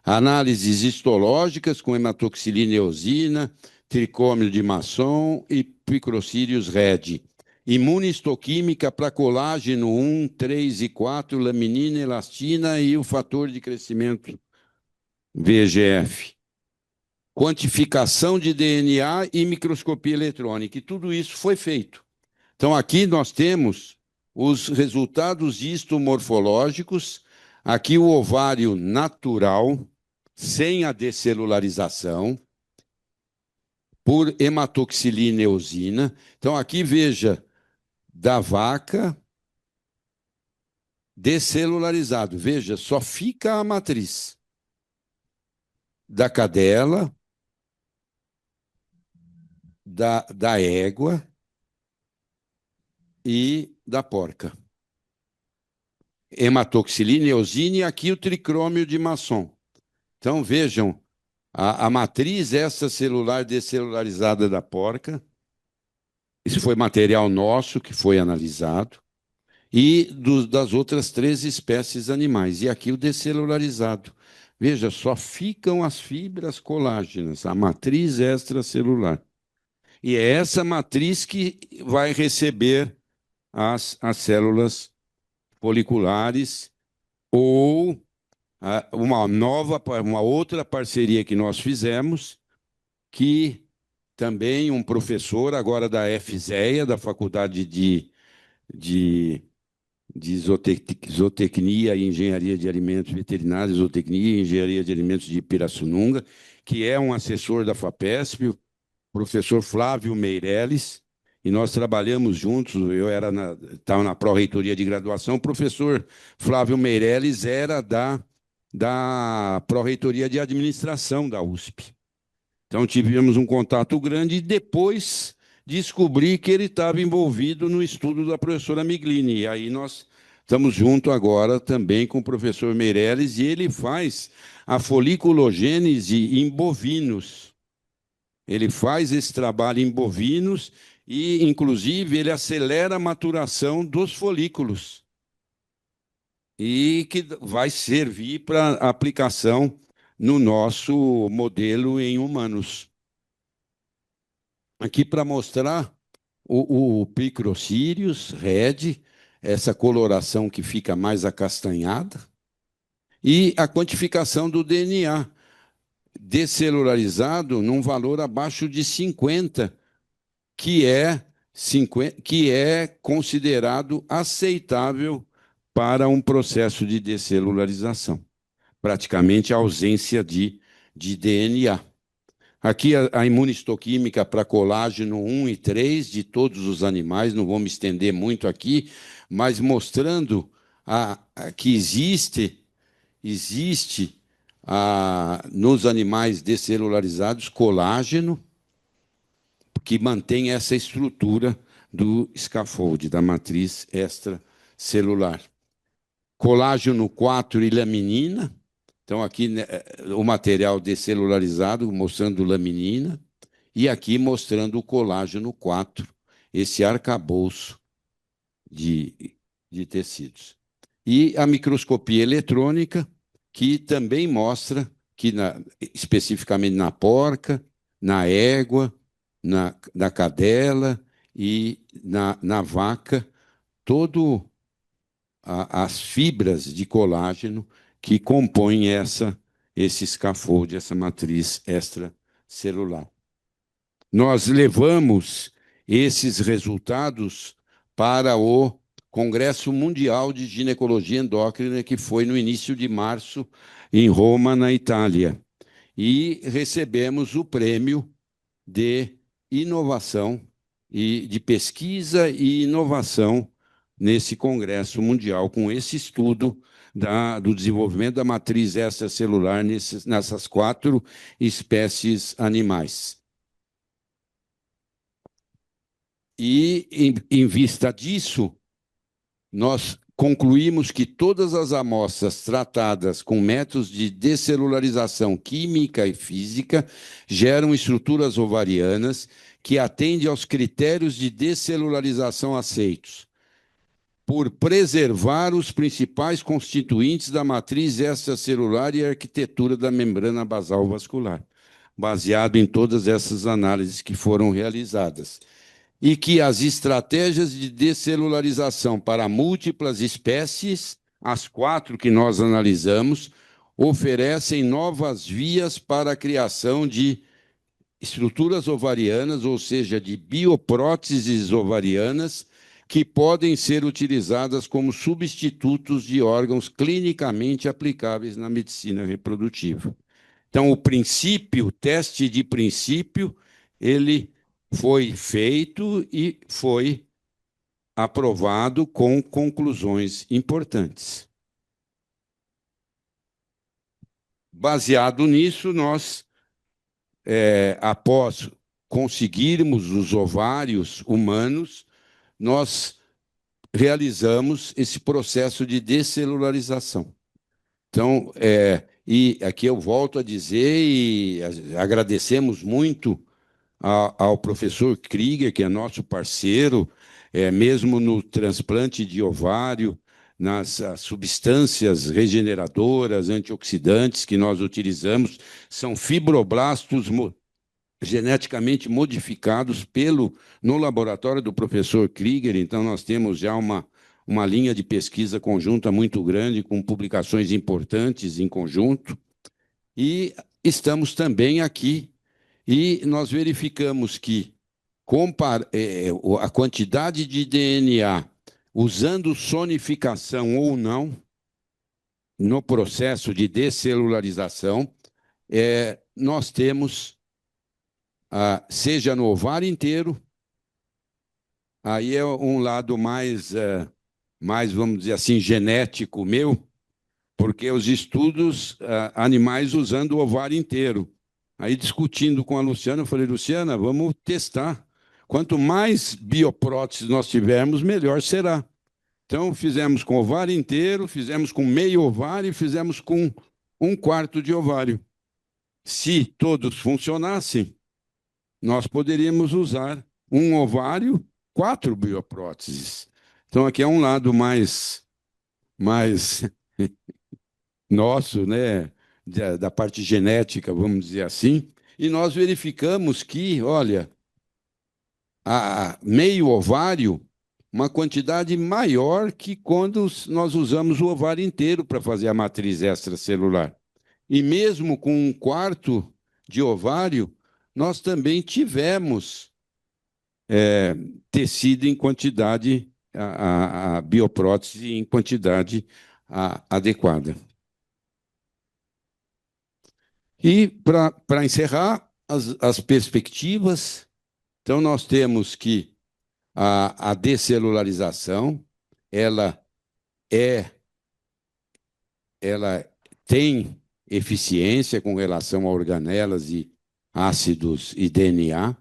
Análises histológicas com hematoxilina eosina, tricômio de Masson e picrocírios red. Imunistoquímica para colágeno 1, 3 e 4, laminina, elastina e o fator de crescimento VEGF. Quantificação de DNA e microscopia eletrônica. E tudo isso foi feito. Então, aqui nós temos os resultados histomorfológicos, aqui o ovário natural, sem a descelularização, por hematoxilina eosina. Então, aqui veja, da vaca descelularizado. Veja, só fica a matriz. Da cadela, da égua e da porca. Hematoxilina eosina e aqui o tricrômio de Masson. Então, vejam, a matriz extracelular descelularizada da porca, isso foi material nosso que foi analisado, e das outras 3 espécies animais. E aqui o descelularizado. Veja, só ficam as fibras colágenas, a matriz extracelular. E é essa matriz que vai receber as células foliculares ou uma outra parceria que nós fizemos, que também um professor agora da FZEA, da Faculdade de Zootecnia e Engenharia de Alimentos Veterinários, Zootecnia e Engenharia de Alimentos de Pirassununga, que é um assessor da FAPESP, o professor Flávio Meirelles, e nós trabalhamos juntos, eu estava na pró-reitoria de graduação, o professor Flávio Meirelles era da pró-reitoria de administração da USP. Então, tivemos um contato grande e depois descobri que ele estava envolvido no estudo da professora Miglini. E aí nós estamos junto agora também com o professor Meirelles e ele faz a foliculogênese em bovinos. Ele faz esse trabalho em bovinos e, inclusive, ele acelera a maturação dos folículos e que vai servir para aplicação no nosso modelo em humanos. Aqui para mostrar o picrocírios red, essa coloração que fica mais acastanhada, e a quantificação do DNA descelularizado num valor abaixo de 50, que é considerado aceitável para um processo de descelularização, praticamente a ausência de DNA. Aqui a imunistoquímica para colágeno 1 e 3 de todos os animais, não vou me estender muito aqui, mas mostrando que existe nos animais descelularizados colágeno que mantém essa estrutura do scaffold, da matriz extracelular. Colágeno 4 e laminina. Então, aqui né, o material descelularizado, mostrando laminina, e aqui mostrando o colágeno 4, esse arcabouço de tecidos. E a microscopia eletrônica, que também mostra que, especificamente na porca, na égua, na cadela e na vaca, todo as fibras de colágeno que compõem esse scaffold, essa matriz extracelular. Nós levamos esses resultados para o Congresso Mundial de Ginecologia Endócrina, que foi no início de março, em Roma, na Itália. E recebemos o prêmio de inovação e de pesquisa e inovação nesse Congresso Mundial, com esse estudo do desenvolvimento da matriz extracelular nessas 4 espécies animais. E, em vista disso, nós concluímos que todas as amostras tratadas com métodos de descelularização química e física geram estruturas ovarianas que atendem aos critérios de descelularização aceitos, por preservar os principais constituintes da matriz extracelular e a arquitetura da membrana basal vascular, baseado em todas essas análises que foram realizadas. E que as estratégias de descelularização para múltiplas espécies, as 4 que nós analisamos, oferecem novas vias para a criação de estruturas ovarianas, ou seja, de biopróteses ovarianas, que podem ser utilizadas como substitutos de órgãos clinicamente aplicáveis na medicina reprodutiva. Então, o teste de princípio, ele foi feito e foi aprovado com conclusões importantes. Baseado nisso, nós, após conseguirmos os ovários humanos, nós realizamos esse processo de descelularização. Então, e aqui eu volto a dizer, e agradecemos muito ao professor Krieger, que é nosso parceiro, mesmo no transplante de ovário, nas substâncias regeneradoras, antioxidantes que nós utilizamos, são fibroblastos geneticamente modificados no laboratório do professor Krieger. Então, nós temos já uma linha de pesquisa conjunta muito grande, com publicações importantes em conjunto. E estamos também aqui, e nós verificamos que a quantidade de DNA usando sonificação ou não no processo de descelularização, nós temos, seja no ovário inteiro, aí é um lado mais, vamos dizer assim, genético meu, porque os estudos animais usando o ovário inteiro. Aí, discutindo com a Luciana, eu falei, Luciana, vamos testar. Quanto mais biopróteses nós tivermos, melhor será. Então, fizemos com o ovário inteiro, fizemos com meio ovário e fizemos com 1/4 de ovário. Se todos funcionassem, nós poderíamos usar um ovário, 4 biopróteses. Então, aqui é um lado mais nosso, né, da parte genética, vamos dizer assim, e nós verificamos que, olha, a meio ovário, uma quantidade maior que quando nós usamos o ovário inteiro para fazer a matriz extracelular. E mesmo com 1/4 de ovário, nós também tivemos tecido em quantidade, a bioprótese em quantidade adequada. E, para encerrar, as perspectivas, então, nós temos que a descelularização, ela tem eficiência com relação a organelas e ácidos e DNA,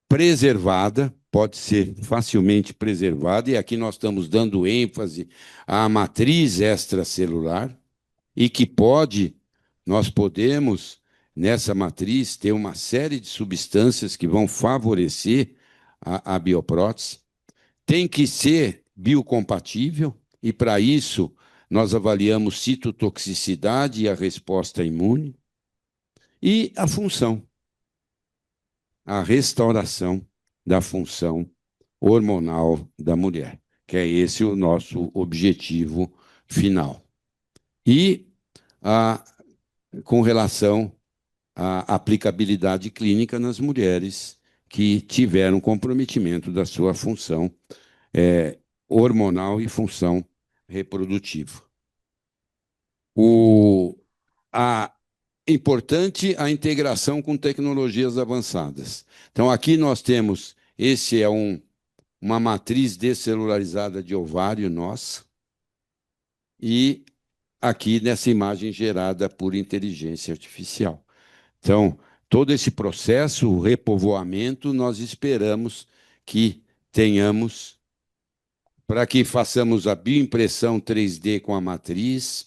preservada, pode ser facilmente preservada, e aqui nós estamos dando ênfase à matriz extracelular, e que nós podemos, nessa matriz, ter uma série de substâncias que vão favorecer a bioprótese. Tem que ser biocompatível, e para isso nós avaliamos citotoxicidade e a resposta imune, e a função, a restauração da função hormonal da mulher, que é esse o nosso objetivo final. E com relação à aplicabilidade clínica nas mulheres que tiveram comprometimento da sua função hormonal e função reprodutiva. Importante a integração com tecnologias avançadas. Então, aqui nós temos, esse é uma matriz descelularizada de ovário nossa, e aqui nessa imagem gerada por inteligência artificial. Então, todo esse processo, o repovoamento, nós esperamos que tenhamos, para que façamos a bioimpressão 3D com a matriz,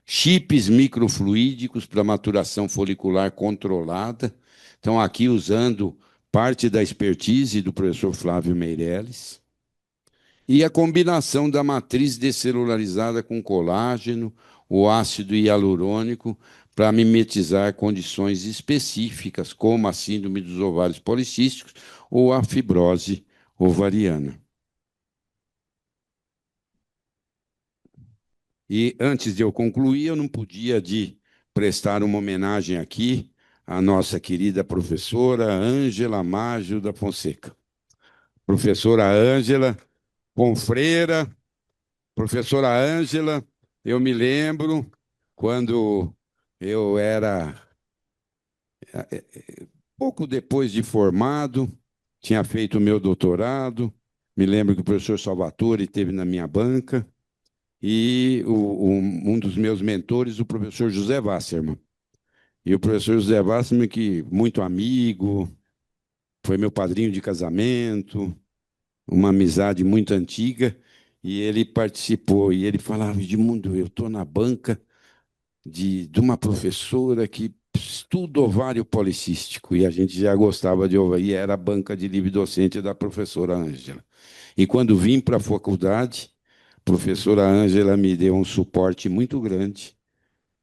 chips microfluídicos para maturação folicular controlada. Então, aqui usando parte da expertise do professor Flávio Meirelles, e a combinação da matriz descelularizada com colágeno, o ácido hialurônico, para mimetizar condições específicas, como a síndrome dos ovários policísticos ou a fibrose ovariana. E, antes de eu concluir, eu não podia de prestar uma homenagem aqui à nossa querida professora Ângela Maggio da Fonseca. Professora Ângela, confreira, professora Ângela, eu me lembro quando eu era pouco depois de formado, tinha feito o meu doutorado, me lembro que o professor Salvatore esteve na minha banca, e um dos meus mentores, o professor José Wasserman. E o professor José Wasserman, que muito amigo, foi meu padrinho de casamento, uma amizade muito antiga, e ele participou, e ele falava: Edmundo, eu estou na banca de uma professora que estuda ovário policístico, e a gente já gostava de ovário, e era a banca de livre docente da professora Ângela. E quando vim para a faculdade, a professora Ângela me deu um suporte muito grande,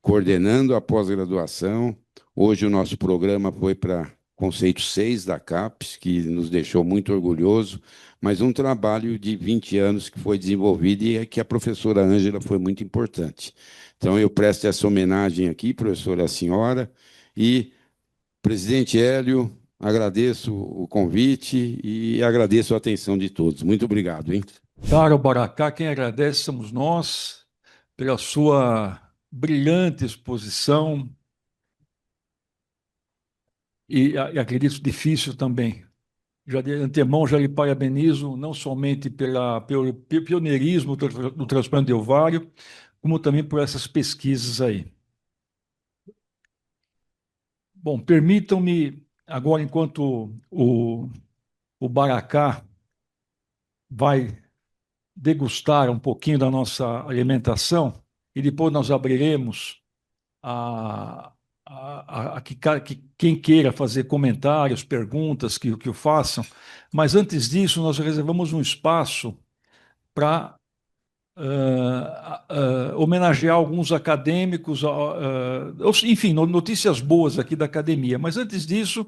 coordenando a pós-graduação. Hoje o nosso programa foi para conceito 6 da CAPES, que nos deixou muito orgulhoso, mas um trabalho de 20 anos que foi desenvolvido e que a professora Ângela foi muito importante. Então, eu presto essa homenagem aqui, professora, à senhora, e, presidente Hélio, agradeço o convite e agradeço a atenção de todos. Muito obrigado, hein? Caro Baracá, quem agradece somos nós pela sua brilhante exposição e acredito difícil também. Já de antemão, já lhe parabenizo não somente pelo pioneirismo do transplante de ovário, como também por essas pesquisas aí. Bom, permitam-me agora, enquanto o Baracá vai degustar um pouquinho da nossa alimentação, e depois nós abriremos que quem queira fazer comentários, perguntas, que o façam. Mas antes disso, nós reservamos um espaço para homenagear alguns acadêmicos, enfim, notícias boas aqui da academia. Mas antes disso,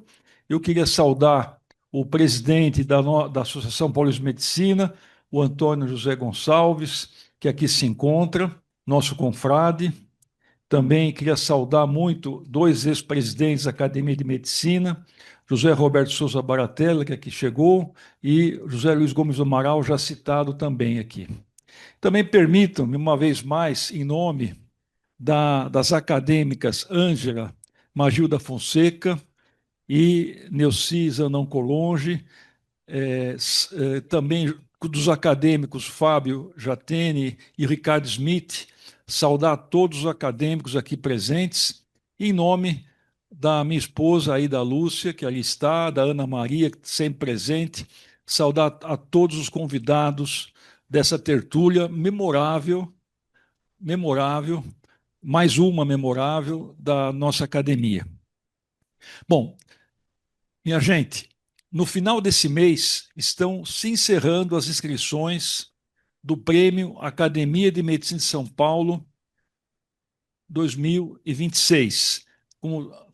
eu queria saudar o presidente da Associação Paulista de Medicina, o Antônio José Gonçalves, que aqui se encontra, nosso confrade. Também queria saudar muito dois ex-presidentes da Academia de Medicina, José Roberto Souza Baratella, que aqui chegou, e José Luiz Gomes do Amaral, já citado também aqui. Também permitam-me, uma vez mais, em nome das acadêmicas Ângela Magilda Fonseca e Neuci Zanão Colonge, também dos acadêmicos Fábio Jatene e Ricardo Smith, saudar todos os acadêmicos aqui presentes, em nome da minha esposa Aida Lúcia, que ali está, da Ana Maria, sempre presente, saudar a todos os convidados dessa tertúlia memorável, mais uma memorável da nossa academia. Bom, minha gente, no final desse mês estão se encerrando as inscrições do Prêmio Academia de Medicina de São Paulo 2026.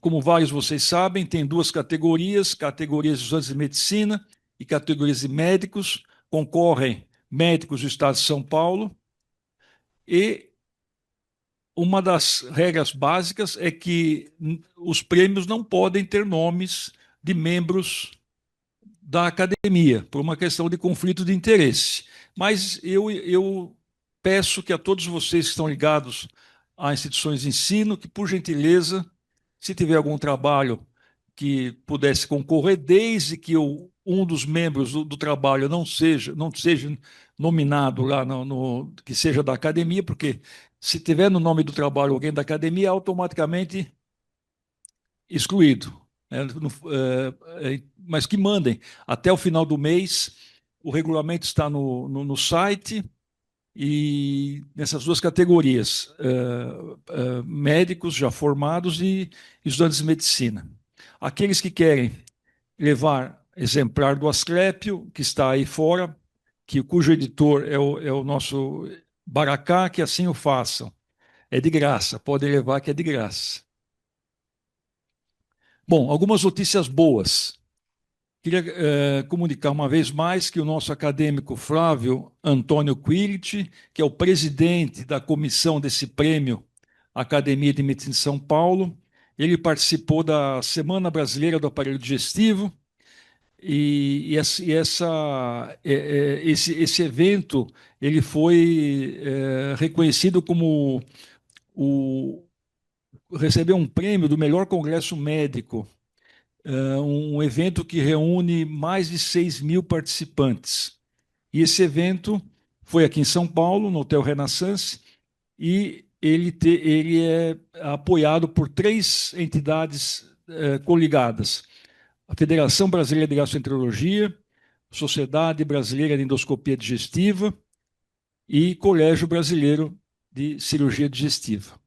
Como vários de vocês sabem, tem duas categorias, categorias de estudantes de medicina e categorias de médicos. Concorrem médicos do estado de São Paulo e uma das regras básicas é que os prêmios não podem ter nomes de membros da academia, por uma questão de conflito de interesse. Mas eu peço que a todos vocês que estão ligados a instituições de ensino, que, por gentileza, se tiver algum trabalho que pudesse concorrer, desde que um dos membros do trabalho não seja nominado lá, que seja da academia, porque se tiver no nome do trabalho alguém da academia, é automaticamente excluído. Mas que mandem até o final do mês. O regulamento está no site e nessas duas categorias, médicos já formados e estudantes de medicina. Aqueles que querem levar exemplar do Asclépio, que está aí fora, cujo editor é o nosso Baracá, que assim o façam. É de graça, podem levar que é de graça. Bom, algumas notícias boas. Queria comunicar uma vez mais que o nosso acadêmico Flávio Antônio Quiriti, que é o presidente da comissão desse prêmio Academia de Medicina de São Paulo, ele participou da Semana Brasileira do Aparelho Digestivo esse evento ele foi reconhecido como recebeu um prêmio do melhor congresso médico, um evento que reúne mais de 6.000 participantes. E esse evento foi aqui em São Paulo, no Hotel Renaissance, e ele é apoiado por 3 entidades coligadas: a Federação Brasileira de Gastroenterologia, Sociedade Brasileira de Endoscopia Digestiva e Colégio Brasileiro de Cirurgia Digestiva.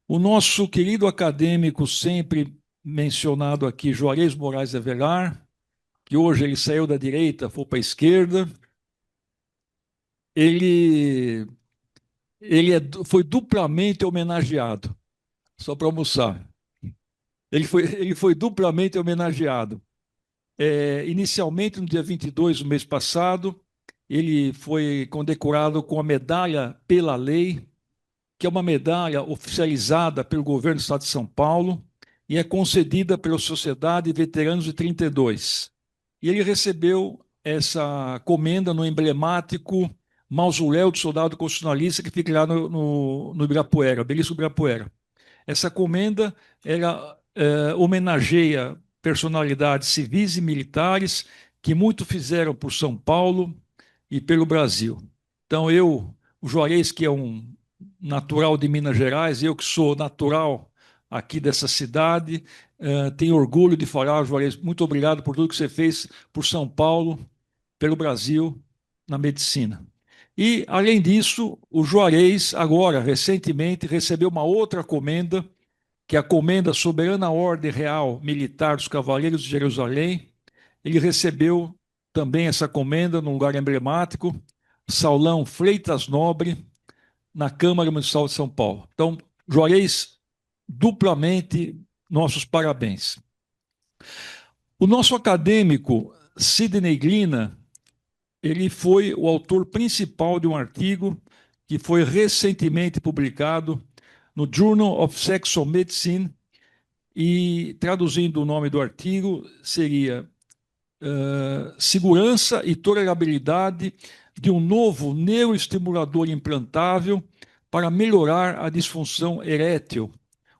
O nosso querido acadêmico, sempre mencionado aqui, Juarez Moraes Avelar, que hoje ele saiu da direita, foi para a esquerda, ele foi duplamente homenageado, só para almoçar. Ele foi duplamente homenageado. Inicialmente, no dia 22 do mês passado, ele foi condecorado com a Medalha pela Lei, que é uma medalha oficializada pelo governo do Estado de São Paulo e é concedida pela Sociedade de Veteranos de 32. E ele recebeu essa comenda no emblemático Mausoléu do Soldado Constitucionalista, que fica lá no Ibirapuera, Belisco Ibirapuera. Essa comenda homenageia personalidades civis e militares que muito fizeram por São Paulo e pelo Brasil. Então, o Juarez, que é um natural de Minas Gerais, eu que sou natural aqui dessa cidade, tenho orgulho de falar, Juarez, muito obrigado por tudo que você fez por São Paulo, pelo Brasil, na medicina. E, além disso, o Juarez, agora, recentemente, recebeu uma outra comenda, que é a Comenda Soberana Ordem Real Militar dos Cavaleiros de Jerusalém. Ele recebeu também essa comenda num lugar emblemático, Saulão Freitas Nobre, na Câmara Municipal de São Paulo. Então, Juarez, duplamente nossos parabéns. O nosso acadêmico Sidney Glina, ele foi o autor principal de um artigo que foi recentemente publicado no Journal of Sexual Medicine, e traduzindo o nome do artigo seria Segurança e Tolerabilidade de um novo neuroestimulador implantável para melhorar a disfunção erétil,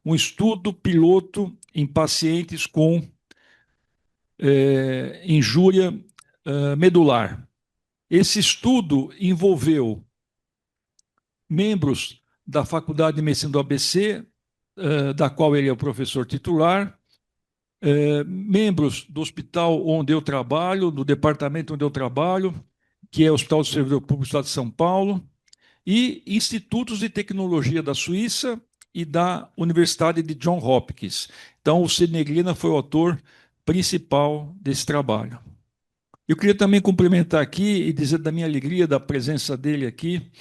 um estudo piloto em pacientes com injúria medular. Esse estudo envolveu membros da Faculdade de Medicina do ABC, da qual ele é o professor titular, membros do hospital onde eu trabalho, do departamento onde eu trabalho, que é o Hospital do Servidor Público do Estado de São Paulo, e institutos de tecnologia da Suíça e da Universidade de Johns Hopkins. Então, o Sidney Glina foi o autor principal desse trabalho. Eu queria também cumprimentar aqui e dizer da minha alegria da presença dele aqui,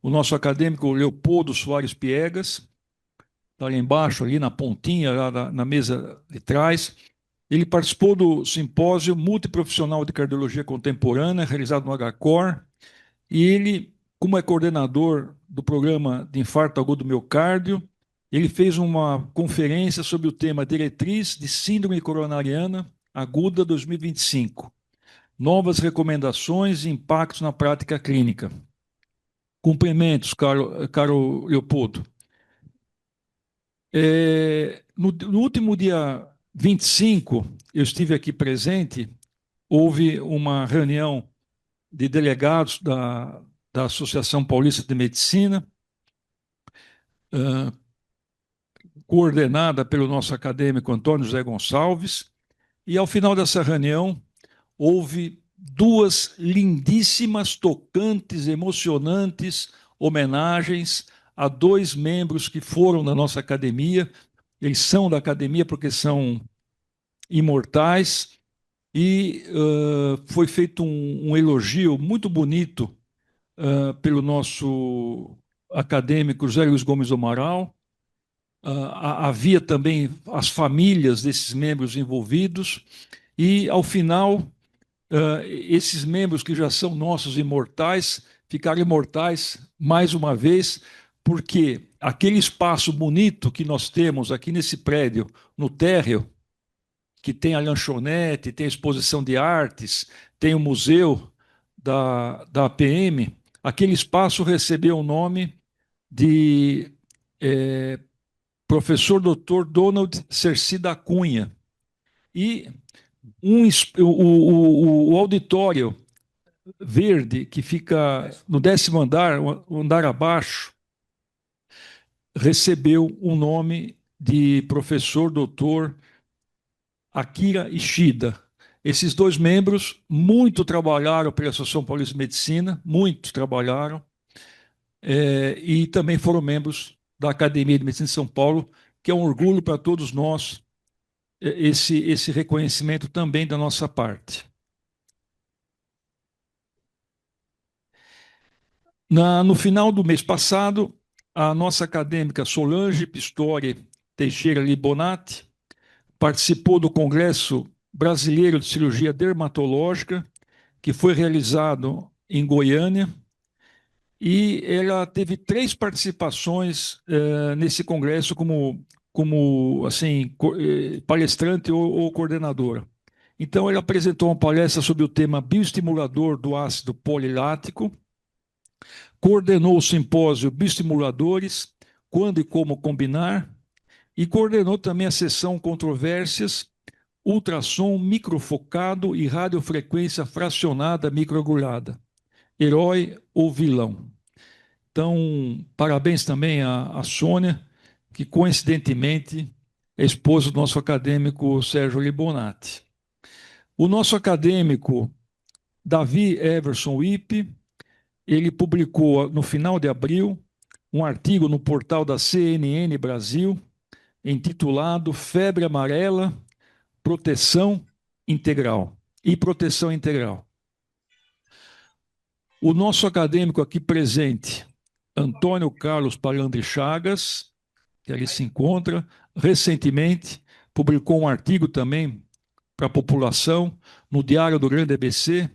o nosso acadêmico Leopoldo Soares Piegas, está ali embaixo, ali na pontinha, lá na mesa de trás. Ele participou do simpósio multiprofissional de cardiologia contemporânea, realizado no HCOR, e ele, como é coordenador do programa de infarto agudo do miocárdio, ele fez uma conferência sobre o tema Diretriz de Síndrome Coronariana Aguda 2025, novas recomendações e impactos na prática clínica. Cumprimentos, caro Leopoldo. No último dia 25, eu estive aqui presente, houve uma reunião de delegados da Associação Paulista de Medicina, coordenada pelo nosso acadêmico Antônio José Gonçalves, e ao final dessa reunião houve duas lindíssimas, tocantes, emocionantes homenagens a dois membros que foram da nossa academia. Eles são da academia porque são imortais, e foi feito um elogio muito bonito pelo nosso acadêmico José Luiz Gomes do Amaral. Havia também as famílias desses membros envolvidos, e, ao final, esses membros que já são nossos imortais ficaram imortais mais uma vez, porque aquele espaço bonito que nós temos aqui nesse prédio, no térreo, que tem a lanchonete, tem a exposição de artes, tem o museu da APM, aquele espaço recebeu o nome de professor Dr. Donald Cerci da Cunha. E o auditório verde, que fica no 10º andar, o andar abaixo, recebeu o nome de professor doutor Akira Ishida. Esses dois membros muito trabalharam pela Associação Paulista de Medicina, muito trabalharam, e também foram membros da Academia de Medicina de São Paulo, que é um orgulho para todos nós, esse reconhecimento também da nossa parte. No final do mês passado, a nossa acadêmica Solange Pistori Teixeira Libonati participou do Congresso Brasileiro de Cirurgia Dermatológica, que foi realizado em Goiânia, e ela teve 3 participações nesse congresso como assim, palestrante ou coordenadora. Então, ela apresentou uma palestra sobre o tema bioestimulador do ácido polilático, coordenou o simpósio Bioestimuladores, quando e como combinar, e coordenou também a sessão Controvérsias, ultrassom microfocado e radiofrequência fracionada microagulhada, herói ou vilão. Então, parabéns também à Sônia, que coincidentemente é esposa do nosso acadêmico Sérgio Libonati. O nosso acadêmico Davi Everson Wippe, ele publicou no final de abril um artigo no portal da CNN Brasil, intitulado Febre Amarela, Proteção Integral e Proteção Integral. O nosso acadêmico aqui presente, Antônio Carlos Palandri Chagas, que ali se encontra, recentemente publicou um artigo também para a população no Diário do Grande ABC,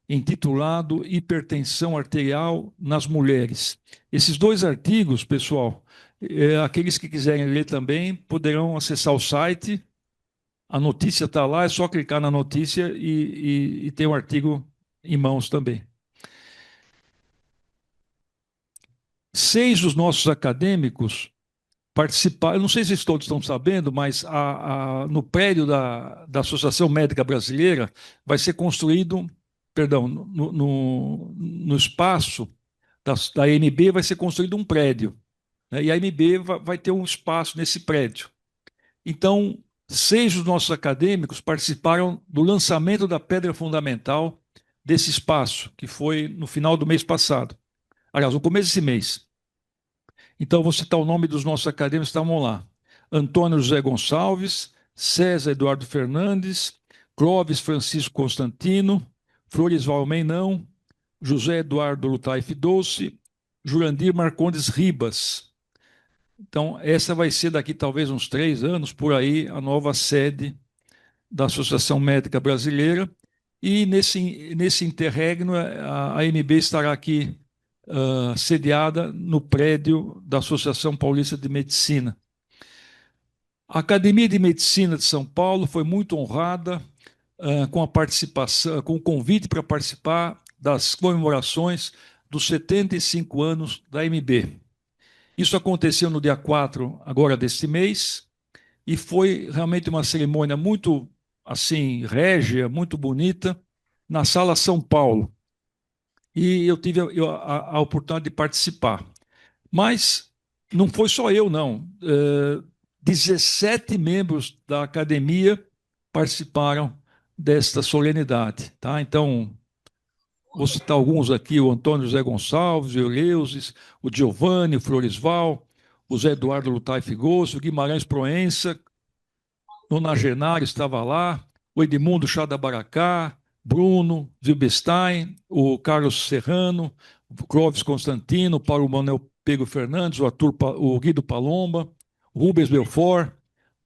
intitulado Hipertensão Arterial nas Mulheres. Esses 2 artigos, pessoal, aqueles que quiserem ler também, poderão acessar o site. A notícia está lá, é só clicar na notícia e ter o artigo em mãos também. 6 dos nossos acadêmicos participaram, não sei se todos estão sabendo, mas no prédio da Associação Médica Brasileira vai ser construído, perdão, no espaço da AMB vai ser construído um prédio, né? E a AMB vai ter um espaço nesse prédio. Então, 6 dos nossos acadêmicos participaram do lançamento da pedra fundamental desse espaço, que foi no final do mês passado. Aliás, no começo desse mês. Então, vou citar o nome dos nossos acadêmicos que estavam lá. Antônio José Gonçalves, César Eduardo Fernandes, Clóvis Francisco Constantino, Floresval Meinão, José Eduardo Lutaif Doce, Jurandir Marcondes Ribas. Então, essa vai ser daqui talvez uns 3 anos, por aí, a nova sede da Associação Médica Brasileira. E nesse interregno, a AMB estará aqui sediada no prédio da Associação Paulista de Medicina. A Academia de Medicina de São Paulo foi muito honrada com a participação, com o convite para participar das comemorações dos 75 anos da AMB. Isso aconteceu no dia 4 agora deste mês e foi realmente uma cerimônia muito assim régia, muito bonita, na Sala São Paulo. E eu tive a oportunidade de participar. Mas não foi só eu, não. 17 membros da academia participaram desta solenidade. Tá? Então, vou citar alguns aqui: o Antônio José Gonçalves, o Eleusis, o Giovanni, o Floresval, o Zé Eduardo Lutai Figoso, o Guimarães Proença, Nona Genaro estava lá, o Edmundo Chá da Baracá, Bruno Zilbestein, o Carlos Serrano, o Clóvis Constantino, o Paulo Manuel Pego Fernandes, o Guido Palomba, o Rubens Belfort,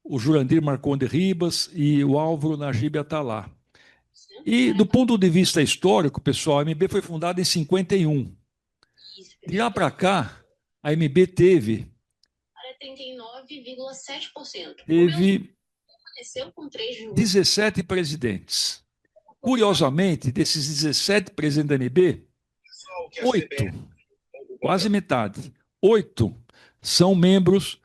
o Jurandir Marconde Ribas e o Álvaro Najib Atalá. E do ponto de vista histórico, pessoal, a AMB foi fundada em 51. De lá para cá, a AMB teve 17 presidentes. Curiosamente, desses 17 presidentes da AMB, 8, quase metade, 8 são membros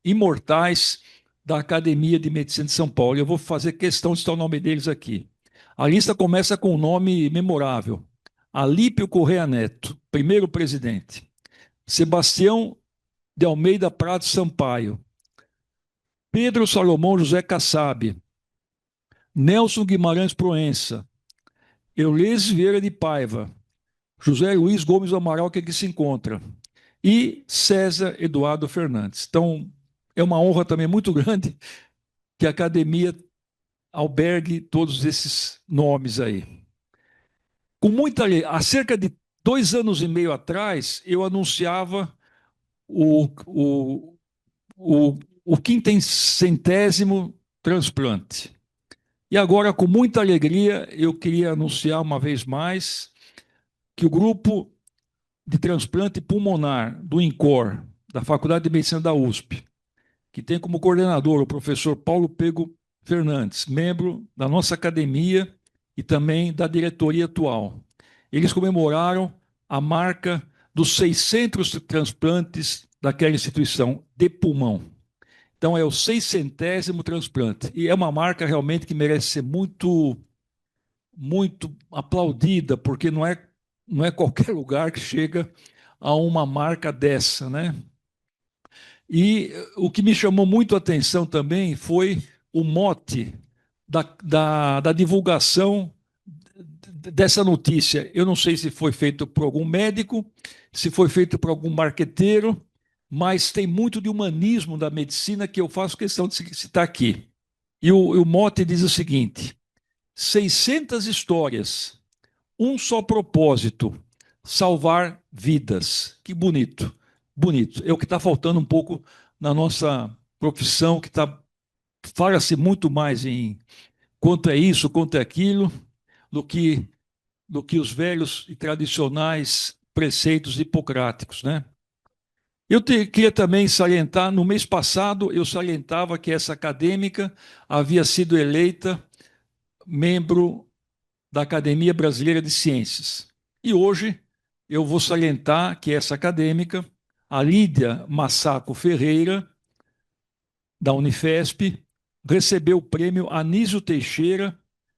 imortais da Academia de Medicina de São Paulo. Eu vou fazer questão de citar o nome deles aqui. A lista começa com um nome memorável: Alípio Correia Neto, primeiro presidente. Sebastião de Almeida Prado Sampaio. Pedro Salomão José Kassab. Nelson Guimarães Proença. Euleses Vieira de Paiva. José Luiz Gomes do Amaral, que aqui se encontra. E César Eduardo Fernandes. Então, é uma honra também muito grande que a academia albergue todos esses nomes aí. Há cerca de 2 anos e meio atrás, eu anunciava o 500º transplante. E agora, com muita alegria, eu queria anunciar uma vez mais que o grupo de transplante pulmonar do INCOR, da Faculdade de Medicina da USP, que tem como coordenador o professor Paulo Pego Fernandes, membro da nossa academia e também da diretoria atual. Eles comemoraram a marca dos 600 transplantes daquela instituição de pulmão. Então, é o 600º transplante. E é uma marca realmente que merece ser muito, muito aplaudida, porque não é qualquer lugar que chega a uma marca dessa, né? E o que me chamou muito a atenção também foi o mote da divulgação dessa notícia. Eu não sei se foi feito por algum médico, se foi feito por algum marqueteiro, mas tem muito de humanismo da medicina que eu faço questão de citar aqui. E o mote diz o seguinte: 600 histórias, um só propósito: salvar vidas. Que bonito, bonito. É o que está faltando um pouco na nossa profissão, que fala-se muito mais em quanto é isso, quanto é aquilo, do que os velhos e tradicionais preceitos hipocráticos, né? Queria também salientar, no mês passado, eu salientava que essa acadêmica havia sido eleita membro da Academia Brasileira de Ciências. E hoje eu vou salientar que essa acadêmica, a Lídia Massaco Ferreira, da Unifesp, recebeu o prêmio Anísio Teixeira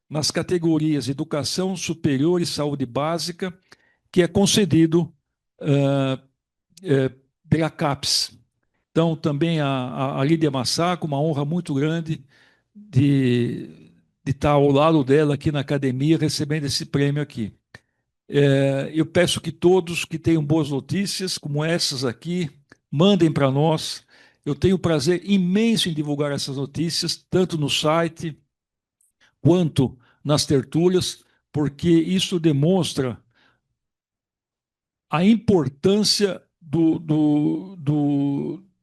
nas categorias Educação Superior e Saúde Básica, que é concedido pela CAPES. Então, também a Lídia Massaco, uma honra muito grande de estar ao lado dela aqui na academia, recebendo esse prêmio aqui. Eu peço que todos que tenham boas notícias, como essas aqui, mandem para nós. Eu tenho prazer imenso em divulgar essas notícias, tanto no site quanto nas tertúlias, porque isso demonstra a importância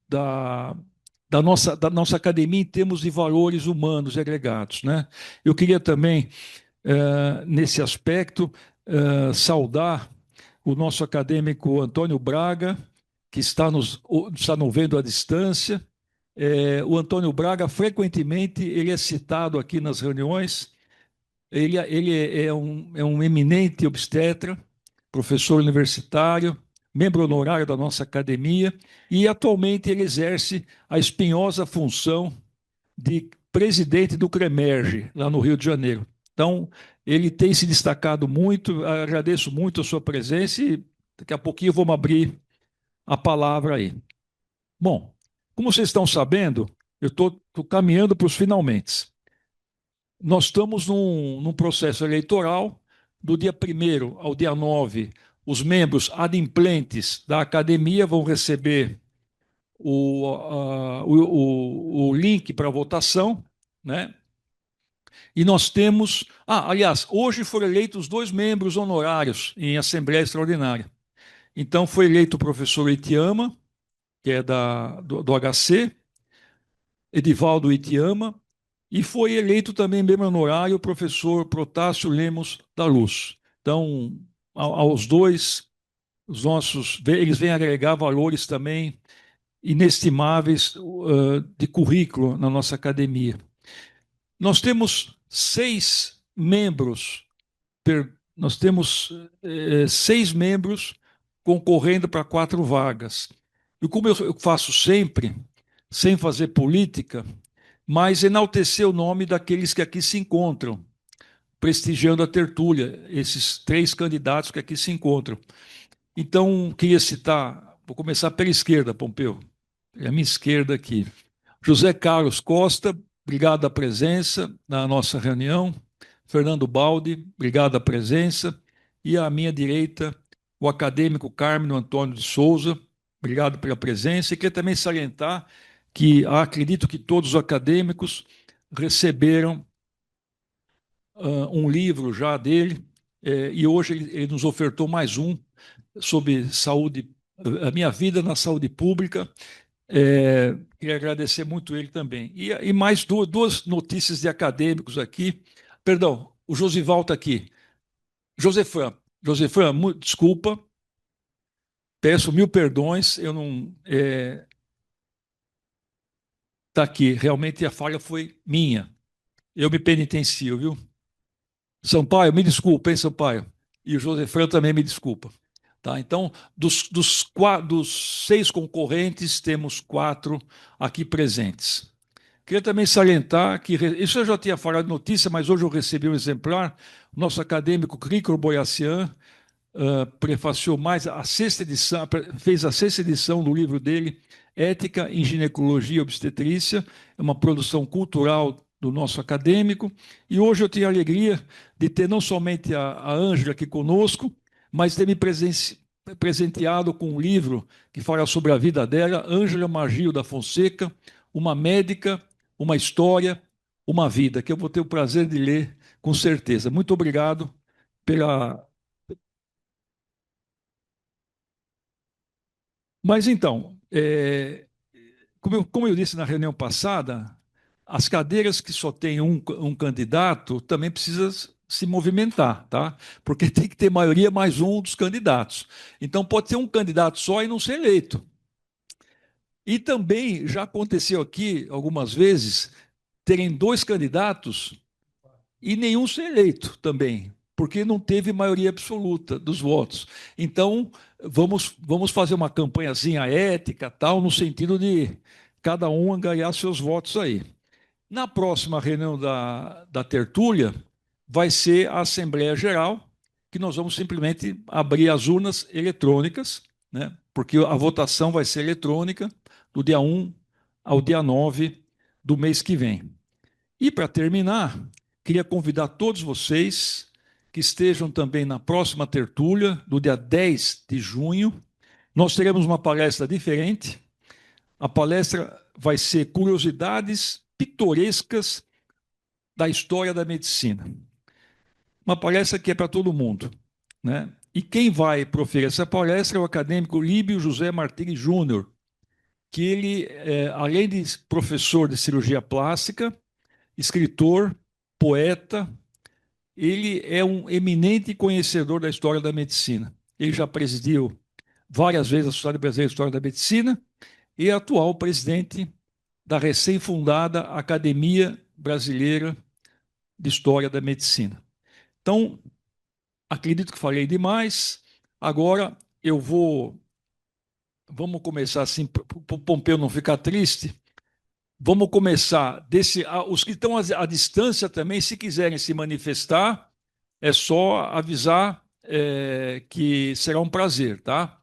da nossa academia em termos de valores humanos agregados, né? Eu queria também, nesse aspecto, saudar o nosso acadêmico Antônio Braga, que está nos vendo à distância. O Antônio Braga, frequentemente, ele é citado aqui nas reuniões. Ele é um eminente obstetra, professor universitário, membro honorário da nossa academia, e atualmente ele exerce a espinhosa função de presidente do CREMERGE, lá no Rio de Janeiro. Então, ele tem se destacado muito, agradeço muito a sua presença e daqui a pouquinho vamos abrir a palavra aí. Bom, como vocês estão sabendo, eu estou caminhando para os finalmente. Nós estamos num processo eleitoral, do dia 1º ao dia 9, os membros adimplentes da academia vão receber o link para votação, né? E nós temos. Aliás, hoje foram eleitos 2 membros honorários em Assembleia Extraordinária. Então, foi eleito o professor Itiama, que é do HC, Edivaldo Itiama, e foi eleito também membro honorário o professor Protásio Lemos da Luz. Então, aos dois, eles vêm agregar valores também inestimáveis de currículo na nossa academia. Nós temos 6 membros, nós temos 6 membros concorrendo para 4 vagas. E como eu faço sempre, sem fazer política, mas enaltecer o nome daqueles que aqui se encontram, prestigiando a tertúlia, esses 3 candidatos que aqui se encontram. Então, queria citar, vou começar pela esquerda, Pompeu, é a minha esquerda aqui. José Carlos Costa, obrigado a presença na nossa reunião. Fernando Baldi, obrigado a presença. E à minha direita, o acadêmico Carmino Antônio de Souza, obrigado pela presença. E queria também salientar que acredito que todos os acadêmicos receberam um livro já dele, e hoje ele nos ofertou mais um sobre saúde, a minha vida na saúde pública. Queria agradecer muito ele também. E mais 2 notícias de acadêmicos aqui. Perdão, o Josival está aqui. Josefran, desculpa, peço 1000 perdões, eu não. Está aqui, realmente a falha foi minha. Eu me penitencio, viu? Sampaio, me desculpa, hein, Sampaio? E o Josefran também me desculpa. Tá? Então, dos 6 concorrentes, temos 4 aqui presentes. Queria também salientar que, isso eu já tinha falado de notícia, mas hoje eu recebi um exemplar, o nosso acadêmico Cricro Boyacian prefaciou mais a 6ª edição, fez a 6ª edição do livro dele, Ética em Ginecologia e Obstetrícia, é uma produção cultural do nosso acadêmico, e hoje eu tenho a alegria de ter não somente a Ângela aqui conosco, mas ter me presenteado com um livro que fala sobre a vida dela, Ângela Magio da Fonseca, uma médica, uma história, uma vida, que eu vou ter o prazer de ler com certeza. Muito obrigado pela. Mas então, como eu disse na reunião passada, as cadeiras que só tem um candidato também precisa se movimentar, tá? Porque tem que ter maioria mais um dos candidatos. Então pode ter um candidato só e não ser eleito. E também já aconteceu aqui algumas vezes terem 2 candidatos e nenhum ser eleito também, porque não teve maioria absoluta dos votos. Então, vamos fazer uma campanhazinha ética, tal, no sentido de cada um ganhar seus votos aí. Na próxima reunião da tertúlia, vai ser a Assembleia Geral, que nós vamos simplesmente abrir as urnas eletrônicas, né? Porque a votação vai ser eletrônica do dia 1 ao dia 9 do mês que vem. E, para terminar, queria convidar todos vocês que estejam também na próxima tertúlia, do dia 10 de junho. Nós teremos uma palestra diferente. A palestra vai ser Curiosidades Pitorescas da História da Medicina. uma palestra que é para todo mundo, né? E quem vai proferir essa palestra é o acadêmico Líbio José Martins Júnior, que ele, além de professor de cirurgia plástica, escritor, poeta, ele é um eminente conhecedor da história da medicina. Ele já presidiu várias vezes a Sociedade Brasileira de História da Medicina e é atual presidente da recém-fundada Academia Brasileira de História da Medicina. Então, acredito que falei demais. Agora eu vou. Vamos começar assim, para o Pompeu não ficar triste. Vamos começar desse. Os que estão à distância também, se quiserem se manifestar, é só avisar que será um prazer, tá?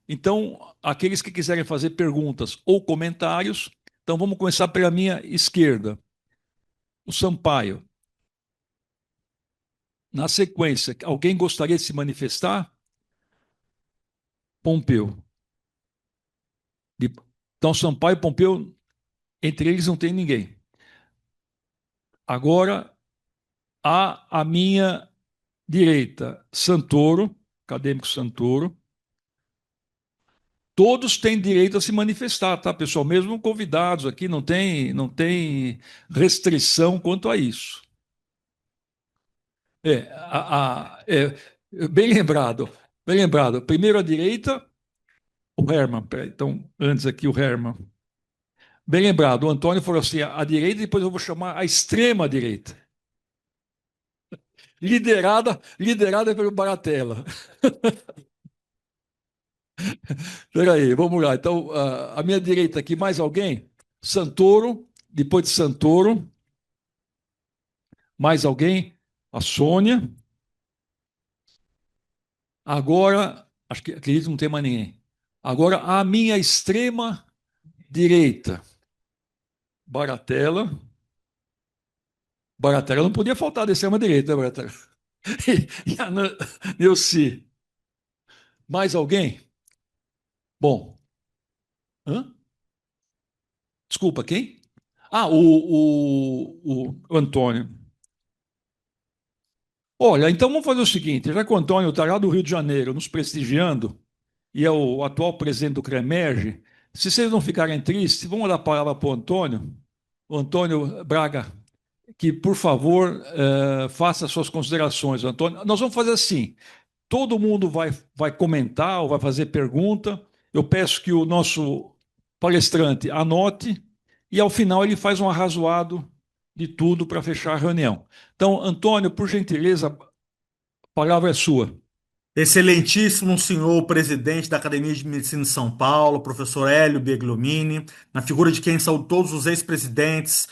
Então, aqueles que quiserem fazer perguntas ou comentários, então vamos começar pela minha esquerda. O Sampaio. Na sequência, alguém gostaria de se manifestar? Pompeu. Então, Sampaio e Pompeu, entre eles não tem ninguém. Agora, a minha direita, Santoro, acadêmico Santoro. Todos têm direito a se manifestar, tá, pessoal? Mesmo convidados aqui, não tem restrição quanto a isso. Bem lembrado, bem lembrado. Primeiro à direita, o Herman. Então, antes aqui o Herman. Bem lembrado, o Antônio falou assim: à direita, depois eu vou chamar a extrema direita. Liderada pelo Baratella. Espera aí, vamos lá. Então, a minha direita aqui, mais alguém? Santoro, depois de Santoro, mais alguém? A Sônia. Agora, acho que acredito que não tem mais ninguém. Agora, a minha extrema direita, Baratella. Baratella não podia faltar da extrema direita, né, Baratella? E a Neuci. Mais alguém? Bom, hã? Desculpa, quem? Ah, o Antônio. Olha, então vamos fazer o seguinte: já que o Antônio está lá do Rio de Janeiro nos prestigiando, e é o atual presidente do CREMERGE, se vocês não ficarem tristes, vamos dar a palavra para o Antônio Braga, que, por favor, faça suas considerações, Antônio. Nós vamos fazer assim: todo mundo vai comentar ou vai fazer pergunta. Eu peço que o nosso palestrante anote e, ao final, ele faz um arrazoado de tudo para fechar a reunião. Então, Antônio, por gentileza, a palavra é sua. Excelentíssimo senhor presidente da Academia de Medicina de São Paulo, professor Hélio Beglomini, na figura de quem são todos os ex-presidentes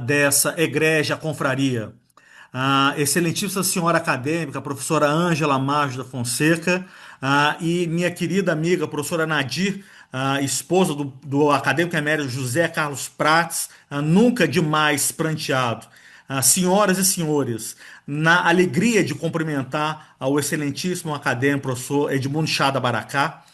dessa egrégia confraria. Excelentíssima senhora acadêmica, professora Ângela Marques da Fonseca, e minha querida amiga, professora Nadir, esposa do acadêmico emérito José Carlos Prates, nunca demais pranteado. Senhoras e senhores, na alegria de cumprimentar ao excelentíssimo acadêmico professor Edmundo Chada Baracá,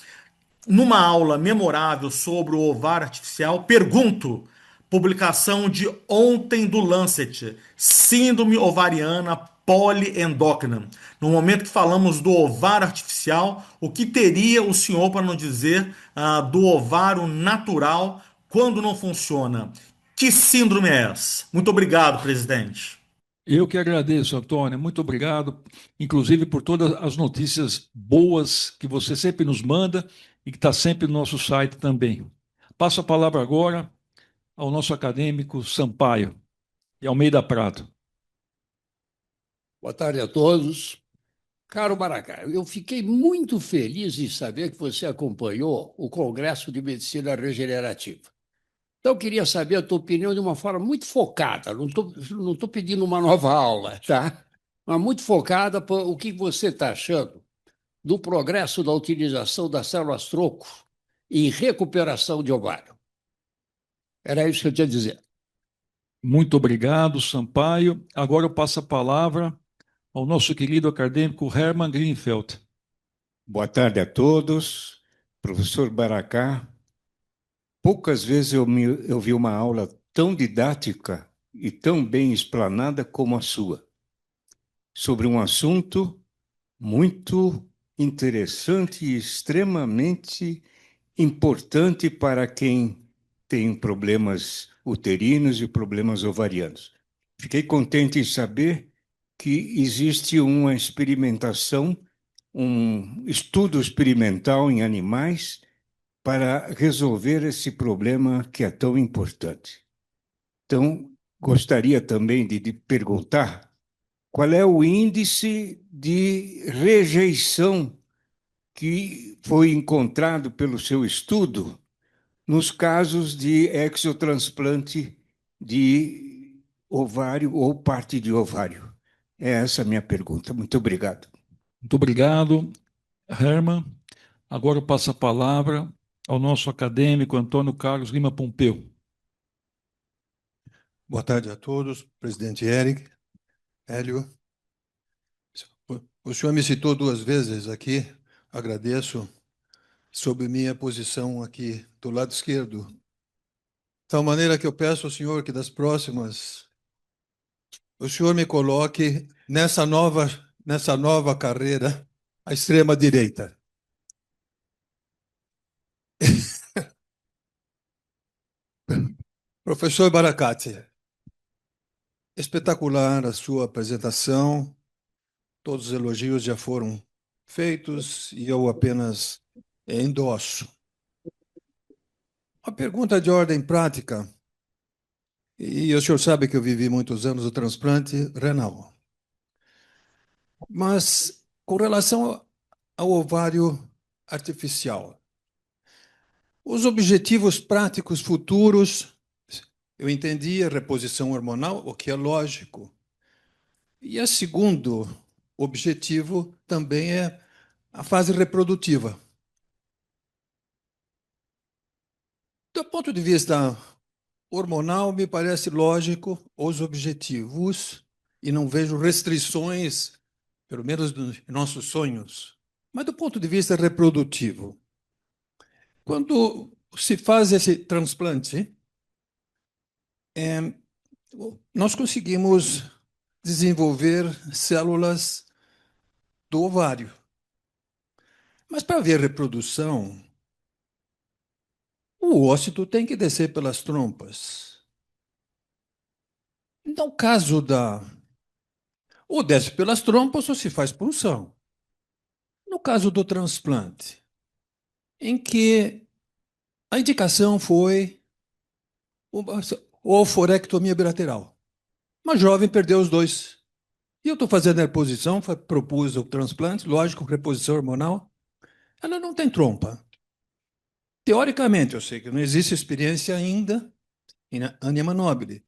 numa aula memorável sobre o ovário artificial, pergunto, publicação de ontem do Lancet, síndrome ovariana poliendócrina. No momento que falamos do ovário artificial, o que teria o senhor para nos dizer do ovário natural quando não funciona? Que síndrome é essa? Muito obrigado, presidente. Eu que agradeço, Antônio. Muito obrigado, inclusive por todas as notícias boas que você sempre nos manda e que está sempre no nosso site também. Passo a palavra agora ao nosso acadêmico Sampaio e Almeida Prado. Boa tarde a todos. Caro Maracá, eu fiquei muito feliz em saber que você acompanhou o Congresso de Medicina Regenerativa. Então, eu queria saber a tua opinião de uma forma muito focada. Não tô pedindo uma nova aula, tá? Mas muito focada para o que você está achando do progresso da utilização das células-troco em recuperação de ovário. Era isso que eu tinha a dizer. Muito obrigado, Sampaio. Agora eu passo a palavra ao nosso querido acadêmico Hermann Greenfeld. Boa tarde a todos. Professor Baracá, poucas vezes eu vi uma aula tão didática e tão bem explanada como a sua. sobre um assunto muito interessante e extremamente importante para quem tem problemas uterinos e problemas ovarianos. Fiquei contente em saber que existe uma experimentação, um estudo experimental em animais para resolver esse problema que é tão importante. Então, gostaria também de perguntar qual é o índice de rejeição que foi encontrado pelo seu estudo nos casos de exotransplante de ovário ou parte de ovário. É essa a minha pergunta. Muito obrigado. Muito obrigado, Herman. Agora eu passo a palavra ao nosso acadêmico Antônio Carlos Lima Pompeu. Boa tarde a todos, presidente Eric, Hélio. O senhor me citou 2 vezes aqui, agradeço, sobre minha posição aqui do lado esquerdo. De tal maneira que eu peço ao senhor que das próximas, o senhor me coloque nessa nova carreira à extrema direita. Professor Baracate, espetacular a sua apresentação, todos os elogios já foram feitos e eu apenas endosso. Uma pergunta de ordem prática, e o senhor sabe que eu vivi muitos anos o transplante renal. Mas com relação ao ovário artificial, os objetivos práticos futuros, eu entendi a reposição hormonal, o que é lógico. E o segundo objetivo também é a fase reprodutiva. Do ponto de vista hormonal, me parece lógico os objetivos e não vejo restrições, pelo menos nos nossos sonhos. Mas do ponto de vista reprodutivo, quando se faz esse transplante, nós conseguimos desenvolver células do ovário. Mas para haver reprodução, o ócito tem que descer pelas trompas. No caso ou desce pelas trompas ou se faz punção. No caso do transplante, em que a indicação foi oforectomia bilateral. Uma jovem perdeu os dois. E eu estou fazendo a reposição, propus o transplante, lógico, reposição hormonal. Ela não tem trompa. Teoricamente, eu sei que não existe experiência ainda em anima nobile.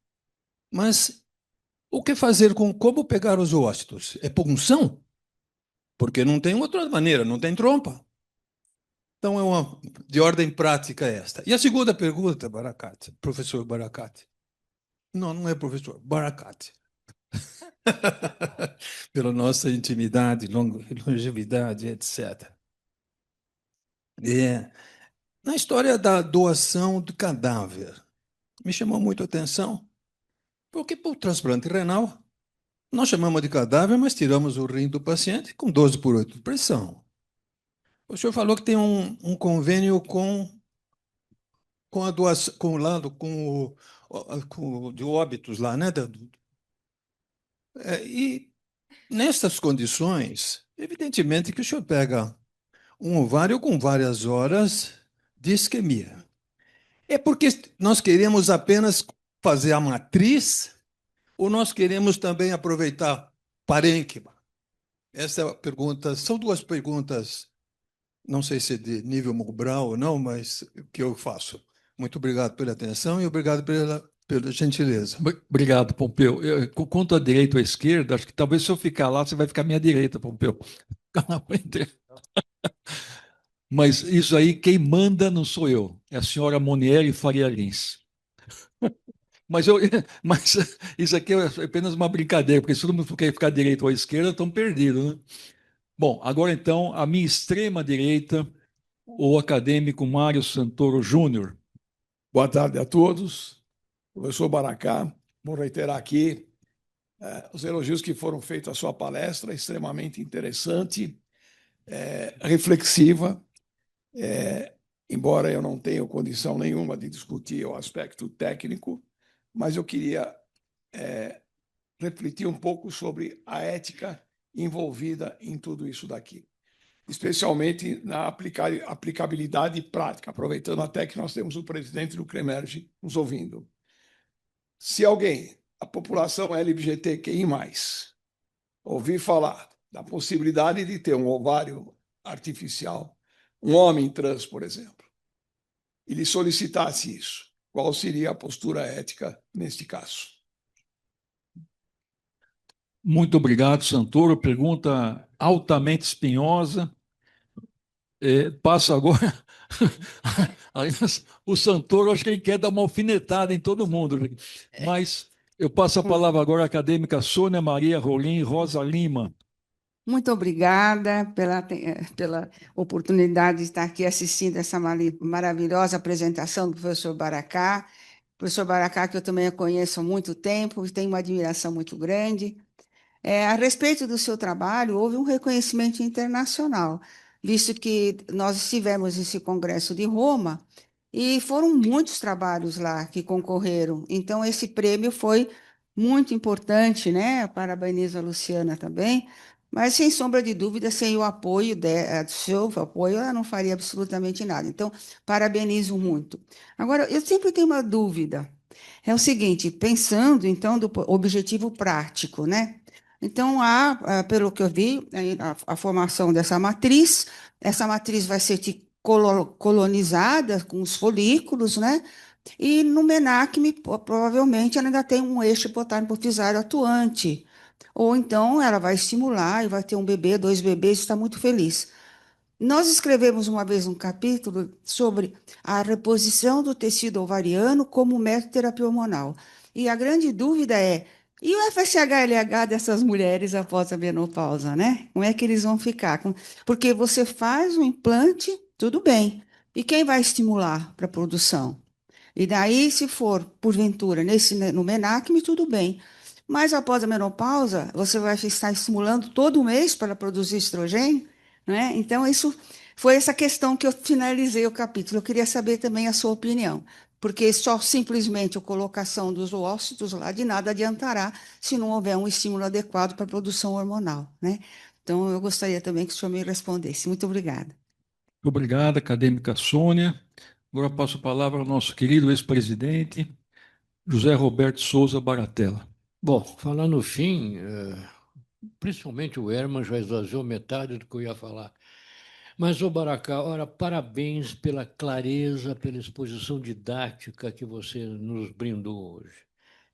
Mas o que fazer com como pegar os ócitos? É punção? Porque não tem outra maneira, não tem trompa. Então, é uma de ordem prática esta. E a segunda pergunta, Baracate, professor Baracate. Não, não é professor, Baracate. Pela nossa intimidade, longevidade, etc. Na história da doação do cadáver, me chamou muito a atenção, porque para o transplante renal, nós chamamos de cadáver, mas tiramos o rim do paciente com 12/8 de pressão. O senhor falou que tem um convênio com a doação, com o de óbitos lá, né? E nessas condições, evidentemente que o senhor pega um ovário com várias horas de isquemia. É porque nós queremos apenas fazer a matriz ou nós queremos também aproveitar parênquima? Essa é a pergunta. São 2 perguntas, não sei se de nível Mobral ou não, mas que eu faço. Muito obrigado pela atenção e obrigado pela gentileza. Obrigado, Pompeu. Quanto à direita ou à esquerda, acho que talvez se eu ficar lá, você vai ficar à minha direita, Pompeu. Mas isso aí, quem manda não sou eu, é a senhora Monieri Faria Lins. Mas, mas isso aqui é apenas uma brincadeira, porque se todo mundo quer ficar à direita ou à esquerda, estão perdidos, né? Bom, agora então, a minha extrema direita, o acadêmico Mário Santoro Júnior. Boa tarde a todos. Professor Baracá, vou reiterar aqui os elogios que foram feitos à sua palestra, extremamente interessante, reflexiva, embora eu não tenha condição nenhuma de discutir o aspecto técnico, mas eu queria refletir um pouco sobre a ética envolvida em tudo isso daqui, especialmente na aplicabilidade prática, aproveitando até que nós temos o presidente do CREMERGE nos ouvindo. Se alguém, a população LGBTQI+, ouvir falar da possibilidade de ter um ovário artificial, um homem trans, por exemplo, e lhe solicitasse isso, qual seria a postura ética neste caso? Muito obrigado, Santoro. Pergunta altamente espinhosa. Passo agora. Aliás, o Santoro, acho que ele quer dar uma alfinetada em todo mundo. Mas eu passo a palavra agora à acadêmica Sônia Maria Rolim Rosa Lima. Muito obrigada pela oportunidade de estar aqui assistindo essa maravilhosa apresentação do professor Baracá. Professor Baracá, que eu também conheço há muito tempo, tenho uma admiração muito grande. A respeito do seu trabalho, houve um reconhecimento internacional, visto que nós estivemos nesse congresso de Roma e foram muitos trabalhos lá que concorreram. Então, esse prêmio foi muito importante, né? Parabenizo a Luciana também, mas, sem sombra de dúvida, sem o apoio do seu apoio, ela não faria absolutamente nada. Então, parabenizo muito. Agora, eu sempre tenho uma dúvida. É o seguinte, pensando, então, do objetivo prático, né? Então, pelo que eu vi, a formação dessa matriz, essa matriz vai ser colonizada com os folículos, né? E no menáquime, provavelmente, ela ainda tem um eixo hipotálamo hipofisário atuante. Ou então ela vai estimular e vai ter um bebê, 2 bebês, está muito feliz. Nós escrevemos uma vez um capítulo sobre a reposição do tecido ovariano como método de terapia hormonal. E a grande dúvida é, e o FSH-LH dessas mulheres após a menopausa, né? Como é que eles vão ficar? Porque você faz o implante, tudo bem. E quem vai estimular para a produção? E daí, se for, porventura, no menáquime, tudo bem. Mas após a menopausa, você vai estar estimulando todo mês para produzir estrogênio, né? Então, isso foi essa questão que eu finalizei o capítulo. Eu queria saber também a sua opinião, porque só simplesmente a colocação dos ócitos lá de nada adiantará se não houver um estímulo adequado para a produção hormonal, né? Então, eu gostaria também que o senhor me respondesse. Muito obrigada. Obrigado, acadêmica Sônia. Agora passo a palavra ao nosso querido ex-presidente, José Roberto Souza Baratella. Bom, falar no fim, principalmente o Herman já esvaziou metade do que eu ia falar. Mas, ô Baracá, ora, parabéns pela clareza, pela exposição didática que você nos brindou hoje.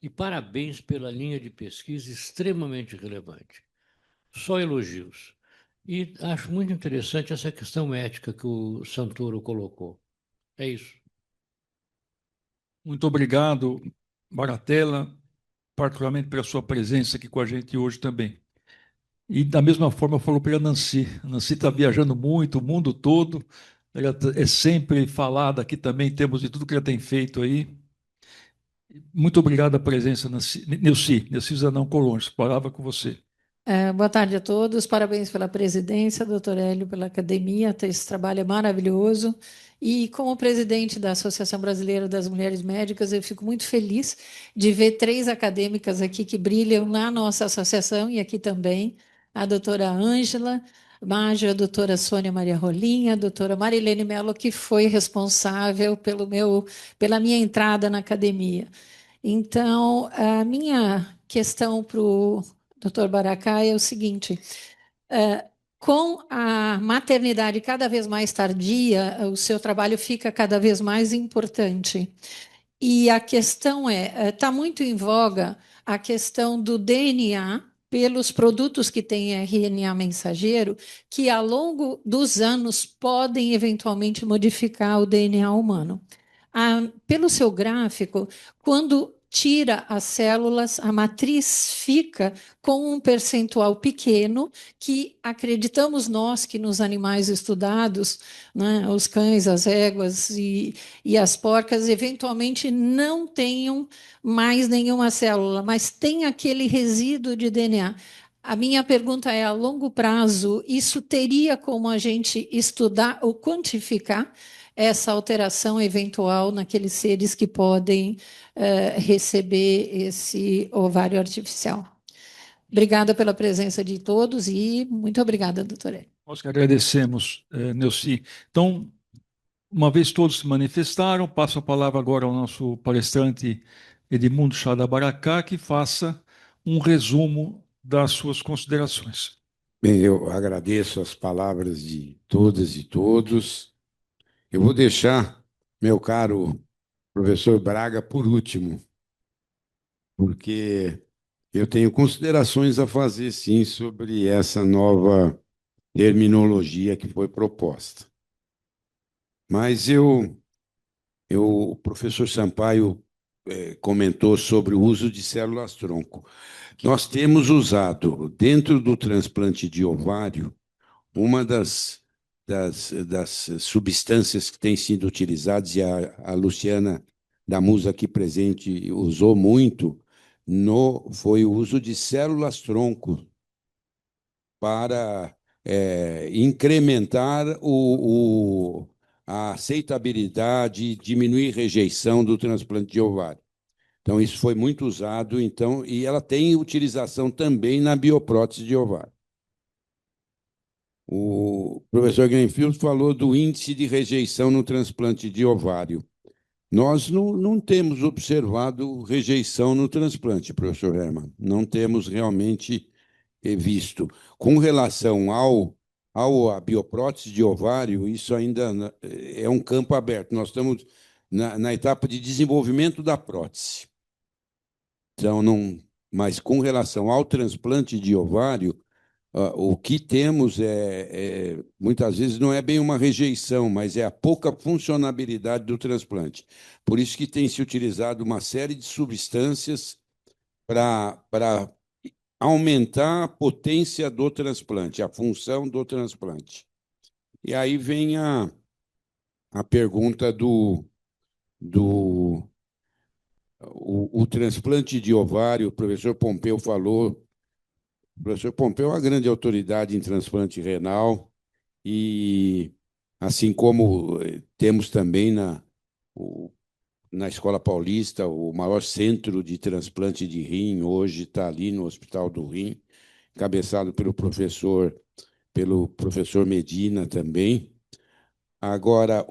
E parabéns pela linha de pesquisa extremamente relevante. Só elogios. E acho muito interessante essa questão ética que o Santoro colocou. É isso. Muito obrigado, Baratella, particularmente pela sua presença aqui com a gente hoje também. E da mesma forma falou para a Nancy. A Nancy está viajando muito, o mundo todo. Ela é sempre falada aqui também em termos de tudo que ela tem feito aí. Muito obrigado a presença, Nancy. Neuci Zanão Colonges, palavra com você. Boa tarde a todos, parabéns pela presidência, doutor Hélio, pela academia, esse trabalho é maravilhoso. E como presidente da Associação Brasileira das Mulheres Médicas, eu fico muito feliz de ver 3 acadêmicas aqui que brilham na nossa associação e aqui também, a doutora Ângela Maggio, a doutora Sônia Maria Rolim, a doutora Marilene Mello, que foi responsável pela minha entrada na academia. Então, a minha questão para o doutor Baracá é o seguinte: com a maternidade cada vez mais tardia, o seu trabalho fica cada vez mais importante. E a questão está muito em voga a questão do DNA pelos produtos que têm RNA mensageiro, que ao longo dos anos podem eventualmente modificar o DNA humano. Pelo seu gráfico, quando tira as células, a matriz fica com um percentual pequeno que acreditamos nós que nos animais estudados, né, os cães, as éguas e as porcas, eventualmente não tenham mais nenhuma célula, mas tem aquele resíduo de DNA. A minha pergunta é, a longo prazo, isso teria como a gente estudar ou quantificar essa alteração eventual naqueles seres que podem receber esse ovário artificial? Obrigada pela presença de todos e muito obrigada, doutora. Nós que agradecemos, Neuci. Então, uma vez todos se manifestaram, passo a palavra agora ao nosso palestrante Edmundo Chadabaracá, que faça um resumo das suas considerações. Bem, eu agradeço as palavras de todas e todos. Eu vou deixar meu caro professor Braga por último, porque eu tenho considerações a fazer, sim, sobre essa nova terminologia que foi proposta. Mas o professor Sampaio comentou sobre o uso de células-tronco. Nós temos usado, dentro do transplante de ovário, uma das substâncias que tem sido utilizadas, e a Luciana da Musa aqui presente usou muito, foi o uso de células-tronco para incrementar a aceitabilidade e diminuir rejeição do transplante de ovário. Então, isso foi muito usado, então, e ela tem utilização também na bioprótese de ovário. O professor Greenfield falou do índice de rejeição no transplante de ovário. Nós não temos observado rejeição no transplante, professor Hermann. Não temos realmente visto. Com relação à bioprótese de ovário, isso ainda é um campo aberto. Nós estamos na etapa de desenvolvimento da prótese. Então, mas com relação ao transplante de ovário, o que temos muitas vezes não é bem uma rejeição, mas é a pouca funcionabilidade do transplante. Por isso que tem se utilizado uma série de substâncias para aumentar a potência do transplante, a função do transplante. E aí vem a pergunta o transplante de ovário, o professor Pompeu falou. O professor Pompeu é uma grande autoridade em transplante renal e, assim como temos também na Escola Paulista, o maior centro de transplante de rim, hoje está ali no Hospital do Rim, encabeçado pelo professor Medina também. Agora,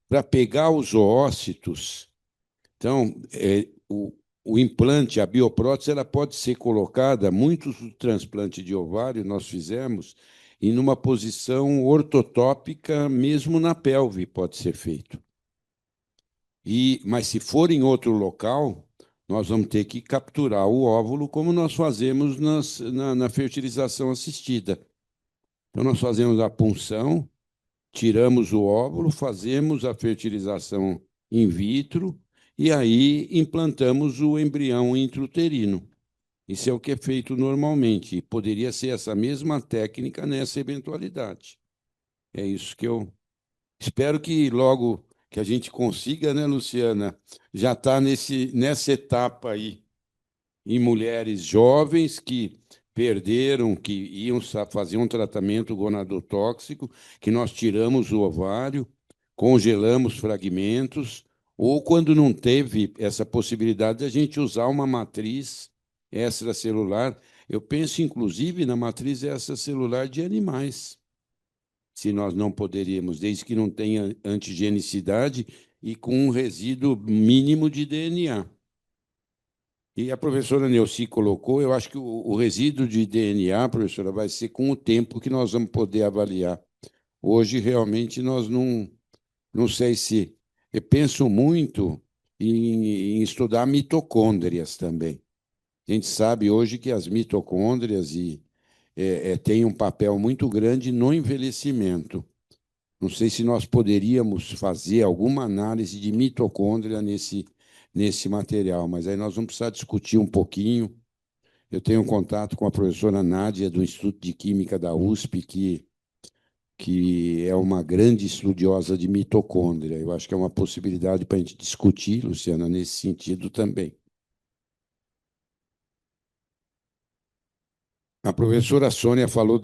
para pegar os oócitos, então, o implante, a bioprótese, ela pode ser colocada, muitos transplantes de ovário nós fizemos, em uma posição ortotópica, mesmo na pelve pode ser feito. Mas se for em outro local, nós vamos ter que capturar o óvulo, como nós fazemos na fertilização assistida. Então, nós fazemos a punção, tiramos o óvulo, fazemos a fertilização in vitro, e aí implantamos o embrião intrauterino. Isso é o que é feito normalmente. E poderia ser essa mesma técnica nessa eventualidade. É isso que eu espero que logo que a gente consiga, né, Luciana? Já está nessa etapa aí, em mulheres jovens que perderam, que iam fazer um tratamento gonadotóxico, que nós tiramos o ovário, congelamos fragmentos, ou quando não teve essa possibilidade, a gente usar uma matriz extracelular. Eu penso, inclusive, na matriz extracelular de animais, se nós não poderíamos, desde que não tenha antigenicidade e com um resíduo mínimo de DNA. E a professora Neuci colocou, eu acho que o resíduo de DNA, professora, vai ser com o tempo que nós vamos poder avaliar. Hoje, realmente, nós não sei se... Eu penso muito em estudar mitocôndrias também. A gente sabe hoje que as mitocôndrias têm um papel muito grande no envelhecimento. Não sei se nós poderíamos fazer alguma análise de mitocôndria nesse material, mas aí nós vamos precisar discutir um pouquinho. Eu tenho um contato com a professora Nádia, do Instituto de Química da USP, que é uma grande estudiosa de mitocôndria. Eu acho que é uma possibilidade para a gente discutir, Luciana, nesse sentido também. A professora Sônia falou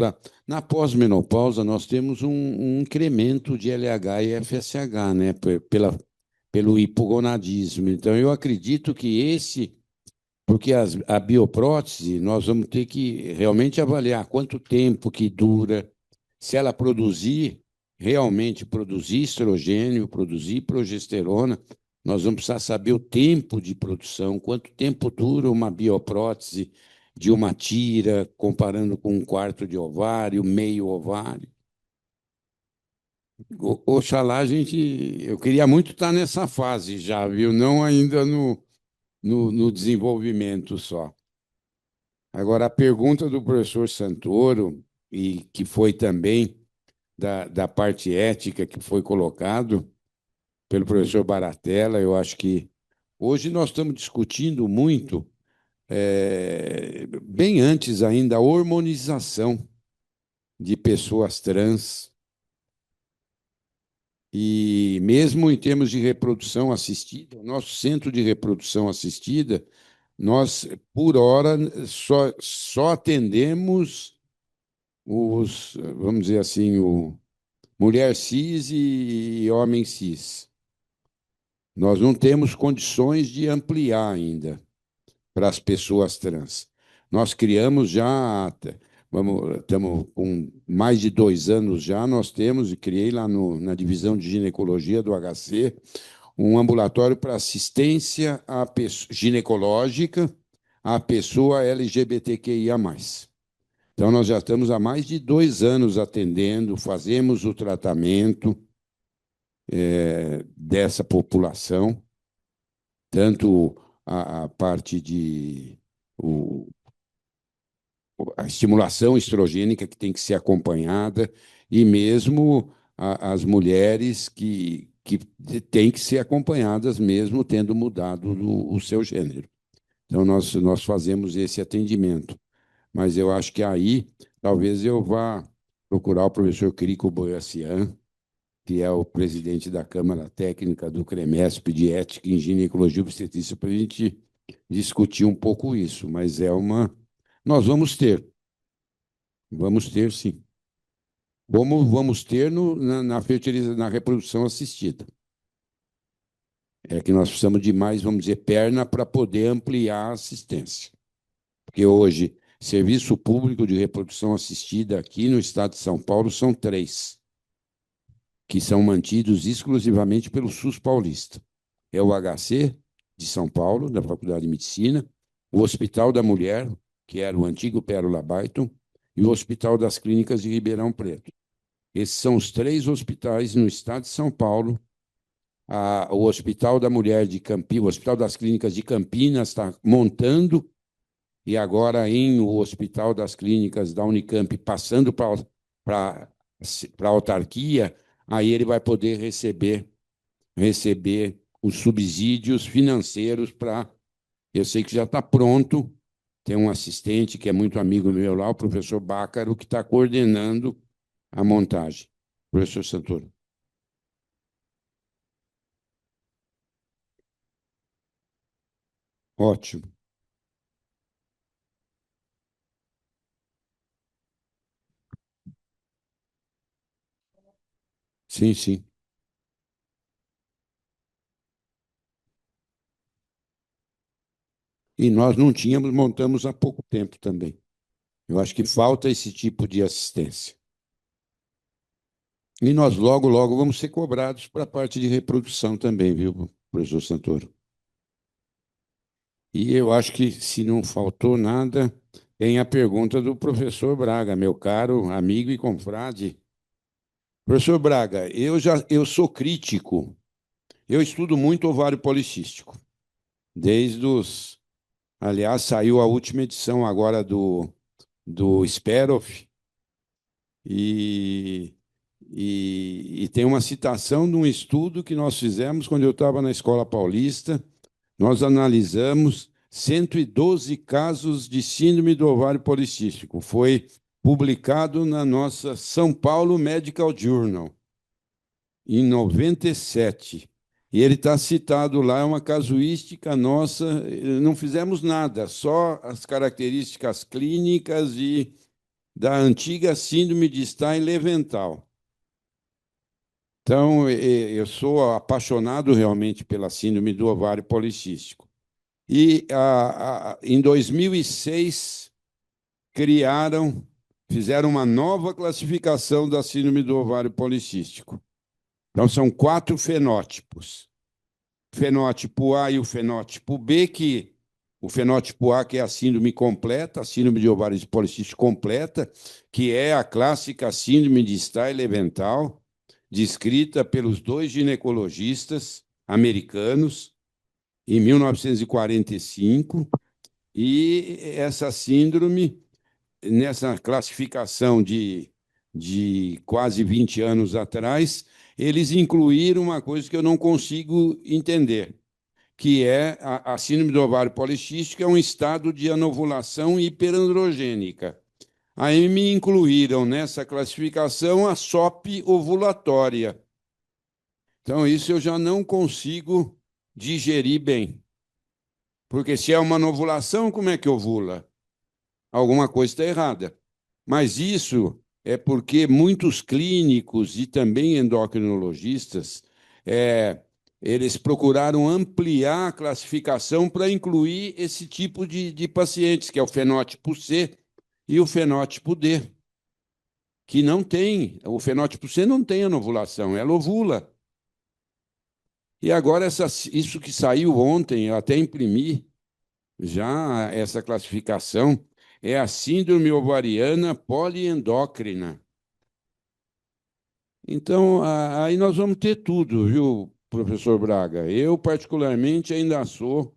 na pós-menopausa, nós temos um incremento de LH e FSH, né, pelo hipogonadismo. Então, eu acredito que porque a bioprótese, nós vamos ter que realmente avaliar quanto tempo que dura, se ela realmente produzir estrogênio, produzir progesterona, nós vamos precisar saber o tempo de produção, quanto tempo dura uma bioprótese de uma tira, comparando com um quarto de ovário, meio ovário. Oxalá eu queria muito estar nessa fase já, viu? Não ainda no desenvolvimento só. Agora, a pergunta do professor Santoro, e que foi também da parte ética que foi colocado pelo professor Baratella, eu acho que hoje nós estamos discutindo muito, bem antes ainda, a hormonização de pessoas trans. E mesmo em termos de reprodução assistida, o nosso centro de reprodução assistida, nós, por hora, só atendemos vamos dizer assim, mulher cis e homem cis. Nós não temos condições de ampliar ainda para as pessoas trans. Nós criamos já, estamos com mais de 2 anos já, nós temos, e criei lá na divisão de ginecologia do HC, um ambulatório para assistência ginecológica à pessoa LGBTQIA+. Então, nós já estamos há mais de 2 anos atendendo, fazemos o tratamento dessa população, tanto a parte de a estimulação estrogênica, que tem que ser acompanhada, e mesmo as mulheres que têm que ser acompanhadas, mesmo tendo mudado o seu gênero. Então, nós fazemos esse atendimento. Mas eu acho que aí talvez eu vá procurar o professor Crico Boyacian, que é o presidente da Câmara Técnica do CREMESP de Ética em Ginecologia e Obstetrícia, para a gente discutir um pouco isso. Mas nós vamos ter sim. Como vamos ter na reprodução assistida. É que nós precisamos de mais, vamos dizer, perna para poder ampliar a assistência. Porque hoje, serviço público de reprodução assistida aqui no estado de São Paulo são 3, que são mantidos exclusivamente pelo SUS paulista. É o HC de São Paulo, da Faculdade de Medicina, o Hospital da Mulher, que era o antigo Pérola Baiton, e o Hospital das Clínicas de Ribeirão Preto. Esses são os 3 hospitais no estado de São Paulo. O Hospital da Mulher de Campinas, o Hospital das Clínicas de Campinas está montando, e agora o Hospital das Clínicas da Unicamp, passando para a autarquia, aí ele vai poder receber os subsídios financeiros para... Eu sei que já está pronto, tem um assistente que é muito amigo meu lá, o professor Bácaro, que está coordenando a montagem. Professor Santoro. Ótimo. Sim, sim. E nós não tínhamos, montamos há pouco tempo também. Eu acho que falta esse tipo de assistência. E nós logo, logo vamos ser cobrados para a parte de reprodução também, viu, professor Santoro? E eu acho que, se não faltou nada, tem a pergunta do professor Braga, meu caro amigo e confrade. Professor Braga, eu sou crítico. Eu estudo muito ovário policístico. Aliás, saiu a última edição agora do Speroff, e E tem uma citação de um estudo que nós fizemos quando eu estava na Escola Paulista. Nós analisamos 112 casos de síndrome do ovário policístico. Foi publicado na nossa São Paulo Medical Journal, em 97. E ele está citado lá, é uma casuística nossa, não fizemos nada, só as características clínicas e da antiga síndrome de Stein-Leventhal. Então, eu sou apaixonado realmente pela síndrome do ovário policístico. E em 2006, fizeram uma nova classificação da síndrome do ovário policístico. Então, são 4 fenótipos. Fenótipo A e o fenótipo B, que o fenótipo A, que é a síndrome completa, a síndrome de ovário policístico completa, que é a clássica síndrome de Stein-Leventhal, descrita pelos 2 ginecologistas americanos em 1945, e essa síndrome, nessa classificação de quase 20 anos atrás, eles incluíram uma coisa que eu não consigo entender, que é a síndrome do ovário policístico, é um estado de anovulação hiperandrogênica. Aí me incluíram nessa classificação a SOP ovulatória. Então, isso eu já não consigo digerir bem. Porque se é uma anovulação, como é que ovula? Alguma coisa está errada. Mas isso é porque muitos clínicos e também endocrinologistas, eles procuraram ampliar a classificação para incluir esse tipo de pacientes, que é o fenótipo C e o fenótipo D, que não tem, o fenótipo C não tem anovulação, ela ovula. E agora, isso que saiu ontem, eu até imprimi já essa classificação, é a síndrome ovariana poliendócrina. Então, aí nós vamos ter tudo, viu, professor Braga? Eu, particularmente, ainda sou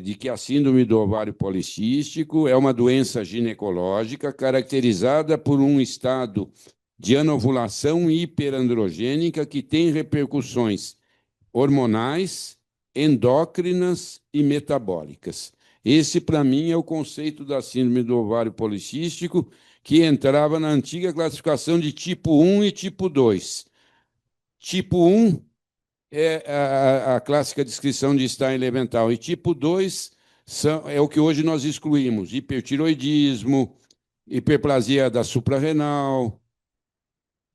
de que a síndrome do ovário policístico é uma doença ginecológica caracterizada por um estado de anovulação hiperandrogênica que tem repercussões hormonais, endócrinas e metabólicas. Esse, para mim, é o conceito da síndrome do ovário policístico, que entrava na antiga classificação de tipo 1 e tipo 2. Tipo 1 é a clássica descrição de Stein-Leventhal, e tipo 2 é o que hoje nós excluímos: hipertiroidismo, hiperplasia da suprarrenal,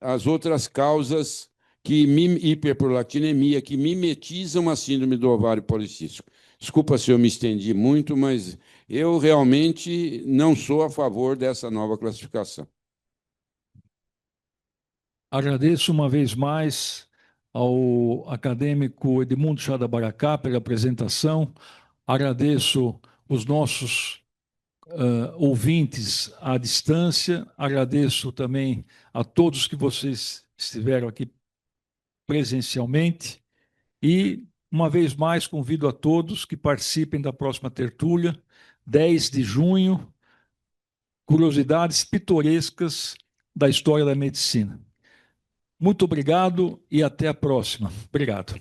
as outras causas hiperprolactinemia, que mimetizam a síndrome do ovário policístico. Desculpa se eu me estendi muito, mas eu realmente não sou a favor dessa nova classificação. Agradeço uma vez mais ao acadêmico Edmundo Chada Baracá pela apresentação. Agradeço os nossos ouvintes à distância. Agradeço também a todos que vocês estiveram aqui presencialmente. E, uma vez mais, convido a todos que participem da próxima tertúlia, 10 de junho, curiosidades pitorescas da história da medicina. Muito obrigado e até a próxima. Obrigado.